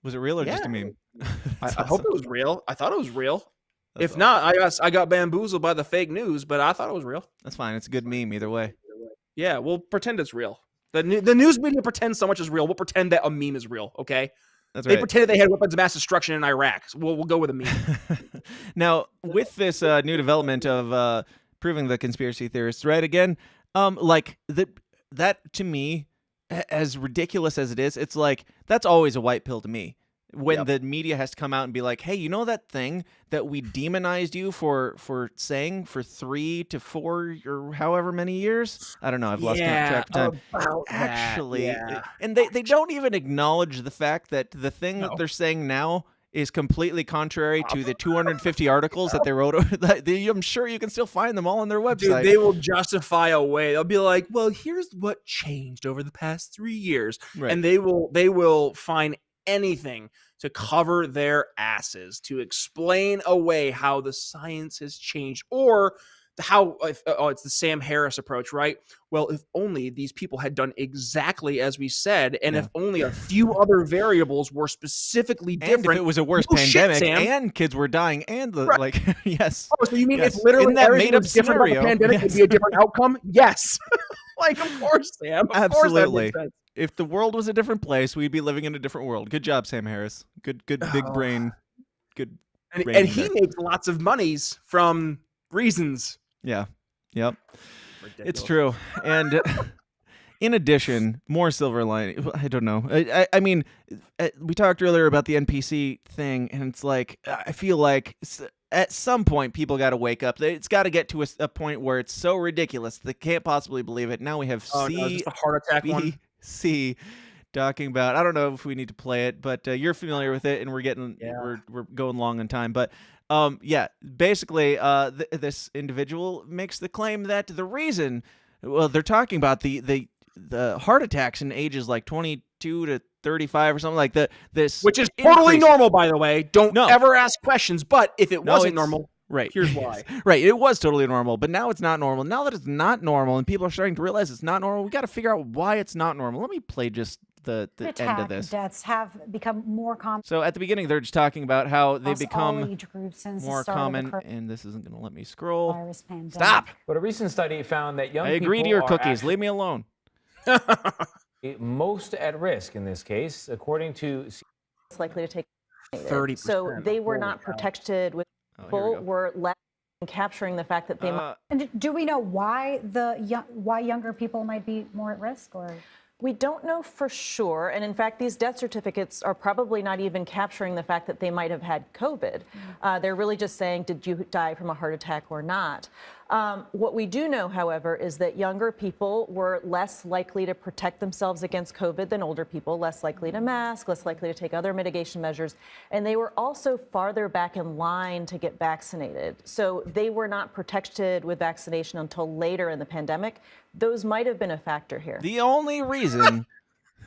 Was it real or just a meme? I hope it was real. I thought it was real. If not, I got bamboozled by the fake news, but I thought it was real. That's fine. It's a good meme either way. Yeah, we'll pretend it's real. The news media pretends so much is real. We'll pretend that a meme is real, okay? That's They right. pretended they had weapons of mass destruction in Iraq. So we'll go with a meme. Now, with this new development of proving the conspiracy theorists right again, like that to me, as ridiculous as it is, it's like that's always a white pill to me. When the media has to come out and be like, hey, you know that thing that we demonized you for saying for 3 to 4 or however many years? I don't know. I've lost track of time. Actually, and they don't even acknowledge the fact that the thing that they're saying now is completely contrary to the 250 articles that they wrote. I'm sure you can still find them all on their website. Dude, they will justify away. They'll be like, well, here's what changed over the past 3 years. Right. And they will find anything to cover their asses to explain away how the science has changed, or it's the Sam Harris approach, right? Well, if only these people had done exactly as we said, and if only a few other variables were specifically different. And if it was a worse pandemic and kids were dying and yes. Oh, so you mean if literally that everything made up was different about the scenario, pandemic would be a different outcome? Yes. Of course, Sam. Of Absolutely. Course that makes sense. If the world was a different place, we'd be living in a different world. Good job, Sam Harris. Good big brain. Good. And he makes lots of monies from reasons. Yeah. Yep. Ridiculous. It's true. And in addition, more silver lining. I don't know. I mean, we talked earlier about the NPC thing, and it's like, I feel like at some point people got to wake up. It's got to get to a point where it's so ridiculous they can't possibly believe it. Now we have just a heart attack one. Talking about, I don't know if we need to play it, but you're familiar with it, and we're going long on time. But basically, this individual makes the claim that the reason, they're talking about the heart attacks in ages like 22 to 35 or something like that. Which is totally normal, by the way. Don't ever ask questions. But if it wasn't normal, right, here's why. Right, it was totally normal, but now it's not normal. Now that it's not normal and people are starting to realize it's not normal, we got to figure out why it's not normal. Let me play just the end of this. Deaths have become more common. So at the beginning, they're just talking about how they Across become all age groups since the more start of the common, and this isn't going to let me scroll. Virus pandemic. Stop! But a recent study found that young I agree to people your are cookies. Leave me alone. most at risk in this case, according to. It's likely to take 30%. So they were not protected with people, go. were less capturing the fact that they might. And do we know why why younger people might be more at risk, or? We don't know for sure, and in fact, these death certificates are probably not even capturing the fact that they might have had COVID. They're really just saying, did you die from a heart attack or not? What we do know, however, is that younger people were less likely to protect themselves against COVID than older people, less likely to mask, less likely to take other mitigation measures, and they were also farther back in line to get vaccinated. So they were not protected with vaccination until later in the pandemic. Those might have been a factor here. The only reason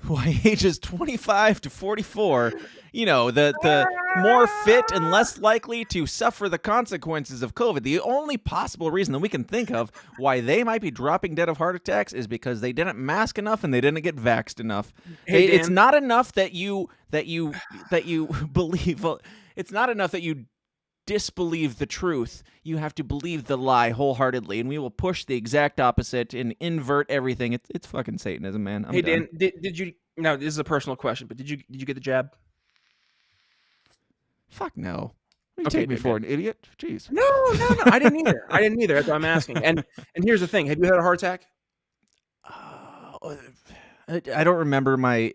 why ages 25 to 44, the more fit and less likely to suffer the consequences of COVID, the only possible reason that we can think of why they might be dropping dead of heart attacks is because they didn't mask enough and they didn't get vaxxed enough. Hey, it's Dan. not enough that you believe. It's not enough that you disbelieve the truth. You have to believe the lie wholeheartedly, and we will push the exact opposite and invert everything. It's fucking Satanism, man. I'm Hey, done. Dan, did you? Now this is a personal question, but did you get the jab? Fuck no. You Okay, take me good, for good. an idiot? Jeez. No, I didn't either. That's what I'm asking. And here's the thing: have you had a heart attack? I don't remember my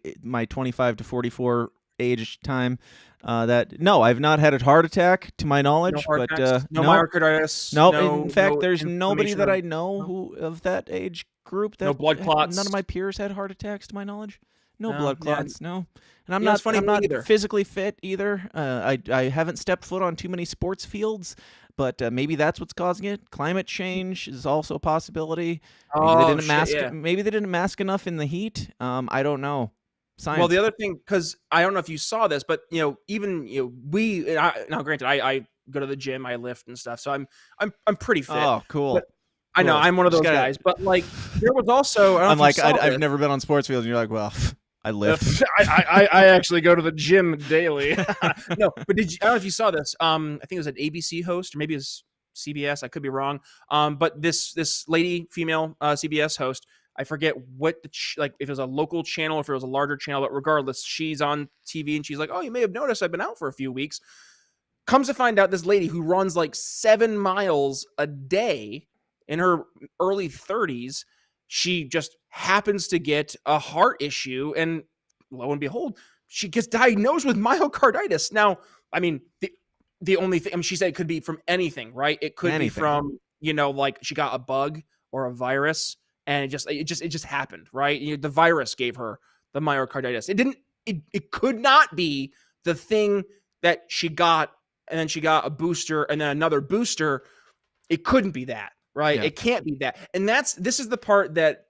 25 to 44 age time. No, I've not had a heart attack to my knowledge. No heart but attacks? No myocarditis? No, No- in fact, no there's nobody that I inflammation? know who of that age group. That No blood clots? None of my peers had heart attacks to my knowledge. No No, blood yeah. clots. No, and I'm Yeah, not. it's funny, I'm me not either. physically fit either. I haven't stepped foot on too many sports fields. But maybe that's what's causing it. Climate change is also a possibility. Maybe they didn't mask enough in the heat. I don't know. Science. Well, the other thing, because I don't know if you saw this, but now granted, I go to the gym, I lift and stuff, so I'm pretty fit. Oh, cool. But I know Cool. I'm one of those Just gotta- guys, but like there was also I don't know if you saw I've this. never been on sports fields, and you're like, well, I lift. I actually go to the gym daily. No, but I don't know if you saw this. I think it was an ABC host, or maybe it was CBS. I could be wrong. But this lady, female CBS host, I forget what if it was a local channel, or if it was a larger channel, but regardless, she's on TV and she's like, "Oh, you may have noticed I've been out for a few weeks." Comes to find out, this lady who runs like 7 miles a day in her early 30s, she just happens to get a heart issue, and lo and behold, she gets diagnosed with myocarditis. Now, I mean, the only thing, she said it could be from anything, right? It could be from, like she got a bug or a virus, and it just happened, right? The virus gave her the myocarditis. It could not be the thing that she got, and then she got a booster and then another booster. It couldn't be that, right? Yeah. It can't be that. And this is the part that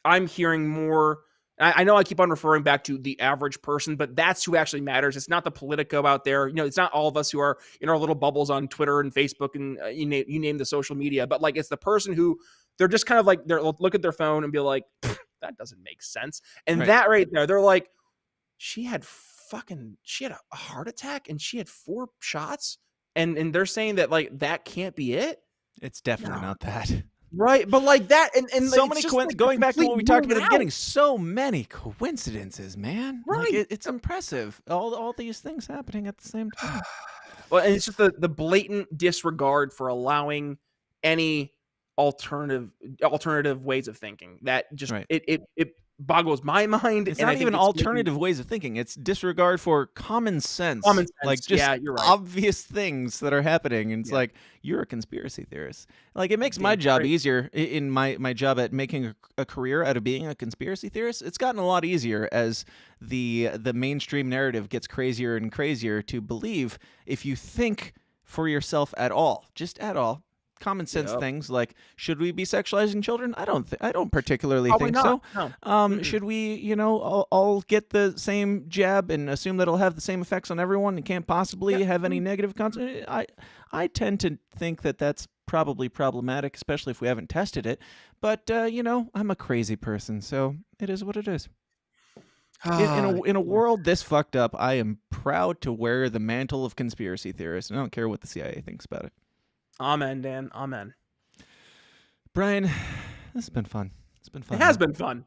I'm hearing more. I know I keep on referring back to the average person, but that's who actually matters. It's not the Politico out there. It's not all of us who are in our little bubbles on Twitter and Facebook and you name the social media, but like it's the person who they're just kind of like, they'll look at their phone and be like, that doesn't make sense. And Right. that right there, they're like, she had a heart attack and she had 4 shots. And they're saying that like, that can't be it. It's definitely not that. Right. But like that, and so it's many just, like, going back to what we talked about at the out. beginning, so many coincidences, man. Right. Like, it's impressive. All these things happening at the same time. Well, and it's just the blatant disregard for allowing any alternative ways of thinking. That just it boggles my mind. It's and not I think even it's alternative ways of thinking. It's disregard for common sense. Common sense, Like just yeah, you're right. obvious things that are happening. And it's like, you're a conspiracy theorist. Like, it makes my job easier in my job at making a career out of being a conspiracy theorist. It's gotten a lot easier as the mainstream narrative gets crazier and crazier to believe if you think for yourself at all, just at all. common sense Yep. things like, should we be sexualizing children? I don't particularly Probably think not. so. No. Should we, all get the same jab and assume that it'll have the same effects on everyone and can't possibly have any negative consequences? I tend to think that that's probably problematic, especially if we haven't tested it. But I'm a crazy person, so it is what it is. In a world this fucked up, I am proud to wear the mantle of conspiracy theorist, and I don't care what the CIA thinks about it. Amen, Dan. Amen. Brian, this has been fun. It's been fun. It has been fun.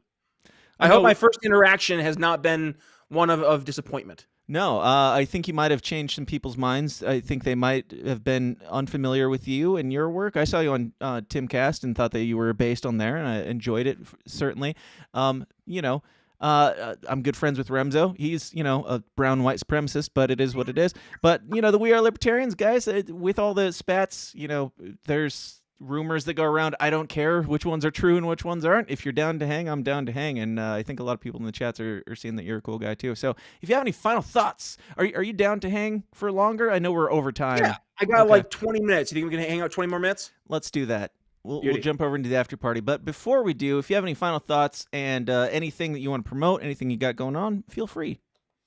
I hope my first interaction has not been one of disappointment. No, I think you might have changed some people's minds. I think they might have been unfamiliar with you and your work. I saw you on Timcast and thought that you were based on there, and I enjoyed it, certainly. I'm good friends with Remzo. He's, a brown white supremacist, but it is what it is. But, the We Are Libertarians guys, with all the spats, there's rumors that go around. I don't care which ones are true and which ones aren't. If you're down to hang, I'm down to hang. And I think a lot of people in the chats are seeing that you're a cool guy too. So if you have any final thoughts, are you down to hang for longer? I know we're over time. Yeah, I got like 20 minutes. You think we can hang out 20 more minutes? Let's do that. We'll jump over into the after party. But before we do, if you have any final thoughts and anything that you want to promote, anything you got going on, feel free.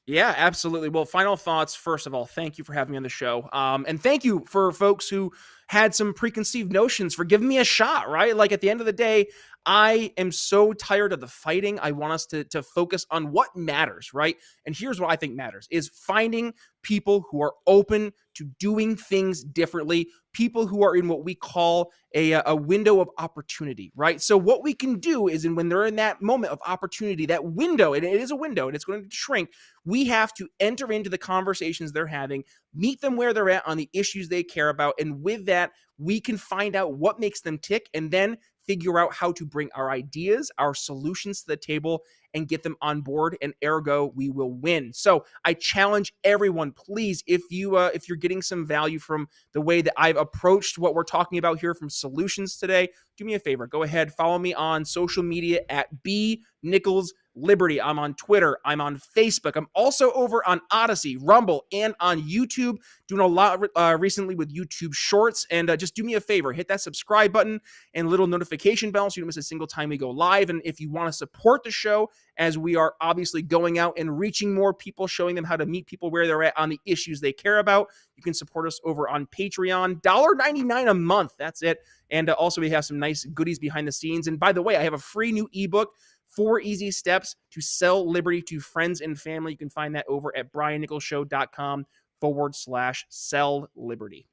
Yeah, absolutely. Well, final thoughts. First of all, thank you for having me on the show. And thank you for folks who had some preconceived notions for giving me a shot, right? Like at the end of the day, I am so tired of the fighting. I want us to focus on what matters, right? And here's what I think matters is finding people who are open to doing things differently, people who are in what we call a window of opportunity, right? So what we can do is when they're in that moment of opportunity, that window, and it is a window and it's going to shrink, we have to enter into the conversations they're having, meet them where they're at on the issues they care about. And with that, we can find out what makes them tick and then figure out how to bring our ideas, our solutions to the table and get them on board, and ergo, we will win. So I challenge everyone, please, if you're getting some value from the way that I've approached what we're talking about here from solutions today, do me a favor, go ahead, follow me on social media at B.Nichols Liberty. I'm on Twitter. I'm on Facebook. I'm also over on Odyssey, Rumble, and on YouTube. Doing a lot recently with YouTube Shorts. And just do me a favor, hit that subscribe button and little notification bell so you don't miss a single time we go live. And if you want to support the show, as we are obviously going out and reaching more people, showing them how to meet people where they're at on the issues they care about, you can support us over on Patreon. $1.99 a month. That's it. And also we have some nice goodies behind the scenes. And by the way, I have a free new ebook, 4 Easy Steps to Sell Liberty to Friends and Family. You can find that over at briannicholsshow.com/sell liberty.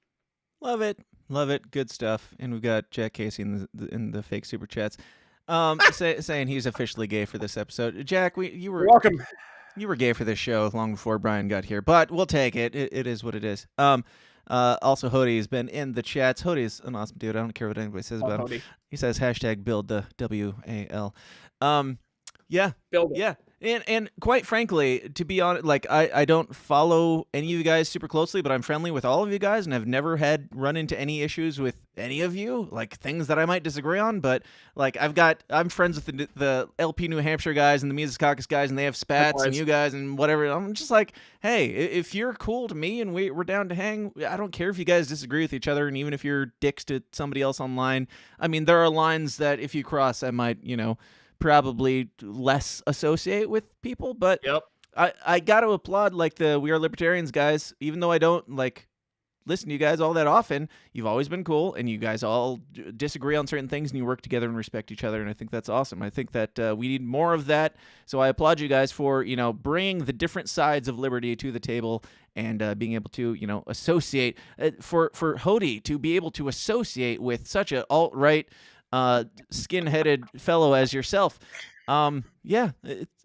Love it. Love it. Good stuff. And we've got Jack Casey in the fake super chats saying he's officially gay for this episode. Jack, you were welcome. You were gay for this show long before Brian got here, but we'll take it. It is what it is. Also, Hody has been in the chats. Hody's an awesome dude. I don't care what anybody says about him. He says #build the WAL. Yeah. Build it. Yeah. And quite frankly, to be honest, like I don't follow any of you guys super closely, but I'm friendly with all of you guys, and I've never run into any issues with any of you, like things that I might disagree on. But like I'm friends with the LP New Hampshire guys and the Mises Caucus guys, and they have spats and you guys and whatever. I'm just like, hey, if you're cool to me and we're down to hang, I don't care if you guys disagree with each other, and even if you're dicks to somebody else online. I mean, there are lines that if you cross, I might, probably less associate with people, but I got to applaud like the We Are Libertarians guys, even though I don't like listen to you guys all that often. You've always been cool, and you guys all disagree on certain things, and you work together and respect each other, and I think that's awesome. I think that we need more of that, so I applaud you guys for bringing the different sides of liberty to the table and being able to associate for Hody to be able to associate with such a alt-right skin-headed fellow as yourself. Yeah,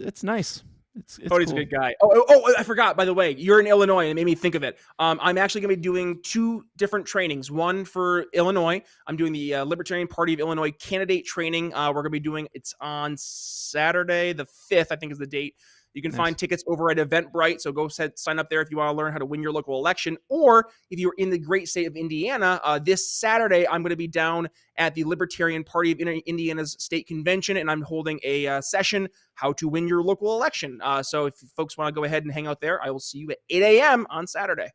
it's nice. It's Cody's cool. a good guy. Oh, I forgot, by the way, you're in Illinois, and it made me think of it. I'm actually going to be doing 2 different trainings. One for Illinois. I'm doing the Libertarian Party of Illinois candidate training. We're going to be doing, it's on Saturday, the 5th, I think is the date. You can find tickets over at Eventbrite, so go sign up there if you want to learn how to win your local election. Or if you're in the great state of Indiana, this Saturday, I'm going to be down at the Libertarian Party of Indiana's state convention, and I'm holding a session, How to Win Your Local Election. So if folks want to go ahead and hang out there, I will see you at 8 a.m. on Saturday.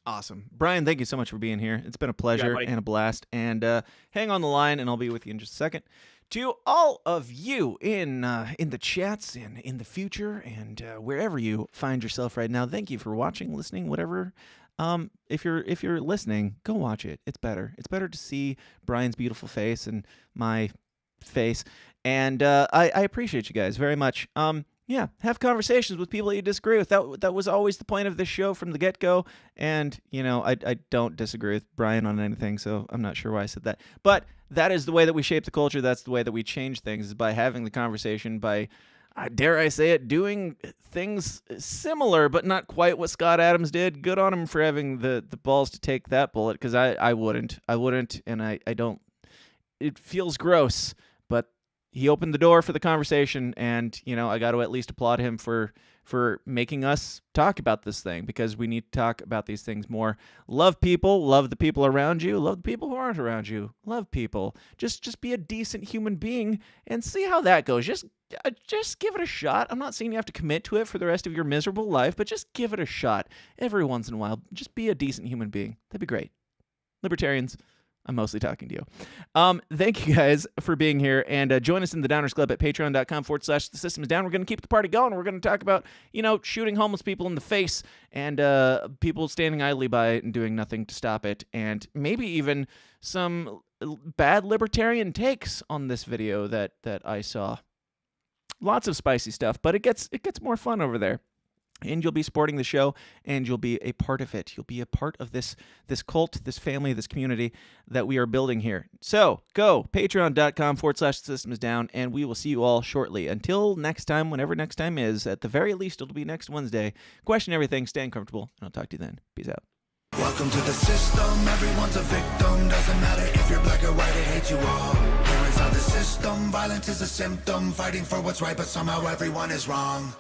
Awesome. Brian, thank you so much for being here. It's been a pleasure and a blast. And hang on the line, and I'll be with you in just a second. To all of you in the chats and in the future and wherever you find yourself right now, thank you for watching, listening, whatever. If you're listening, go watch it. It's better. It's better to see Brian's beautiful face and my face. And I appreciate you guys very much. Yeah, have conversations with people that you disagree with. That was always the point of this show from the get-go. And, you know, I don't disagree with Brian on anything, so I'm not sure why I said that. But that is the way that we shape the culture. That's the way that we change things, is by having the conversation, by, dare I say it, doing things similar, but not quite what Scott Adams did. Good on him for having the balls to take that bullet, because I wouldn't. I wouldn't, and I don't. It feels gross, but he opened the door for the conversation, and, you know, I got to at least applaud him for making us talk about this thing, because we need to talk about these things more. Love people, love the people around you, love the people who aren't around you. Love people. Just be a decent human being and see how that goes. Just give it a shot. I'm not saying you have to commit to it for the rest of your miserable life, but just give it a shot every once in a while. Just be a decent human being. That'd be great. Libertarians, I'm mostly talking to you. Thank you guys for being here, and join us in the Downers Club at patreon.com/The System Is Down. We're going to keep the party going. We're going to talk about, you know, shooting homeless people in the face and people standing idly by it and doing nothing to stop it, and maybe even some bad libertarian takes on this video that I saw. Lots of spicy stuff, but it gets more fun over there. And you'll be supporting the show, and you'll be a part of it. You'll be a part of this cult, this family, this community that we are building here. So go patreon.com/The System Is Down, and we will see you all shortly. Until next time, whenever next time is, at the very least, it'll be next Wednesday. Question everything, stay uncomfortable, and I'll talk to you then. Peace out. Welcome to the system, everyone's a victim. Doesn't matter if you're black or white, it hates you all. Here is how the system, violence is a symptom. Fighting for what's right, but somehow everyone is wrong.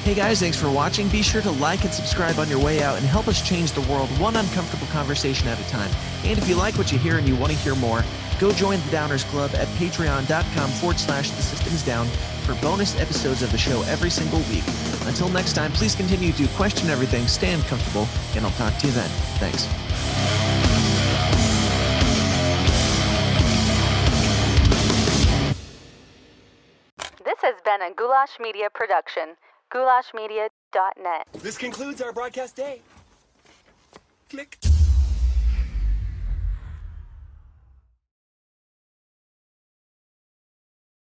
Hey guys, thanks for watching. Be sure to like and subscribe on your way out and help us change the world one uncomfortable conversation at a time. And if you like what you hear and you want to hear more, go join the Downers Club at patreon.com/The System Is Down for bonus episodes of the show every single week. Until next time, please continue to question everything, stay uncomfortable, and I'll talk to you then. Thanks. This has been a Goulash Media production. GoulashMedia.net. This concludes our broadcast day. Click.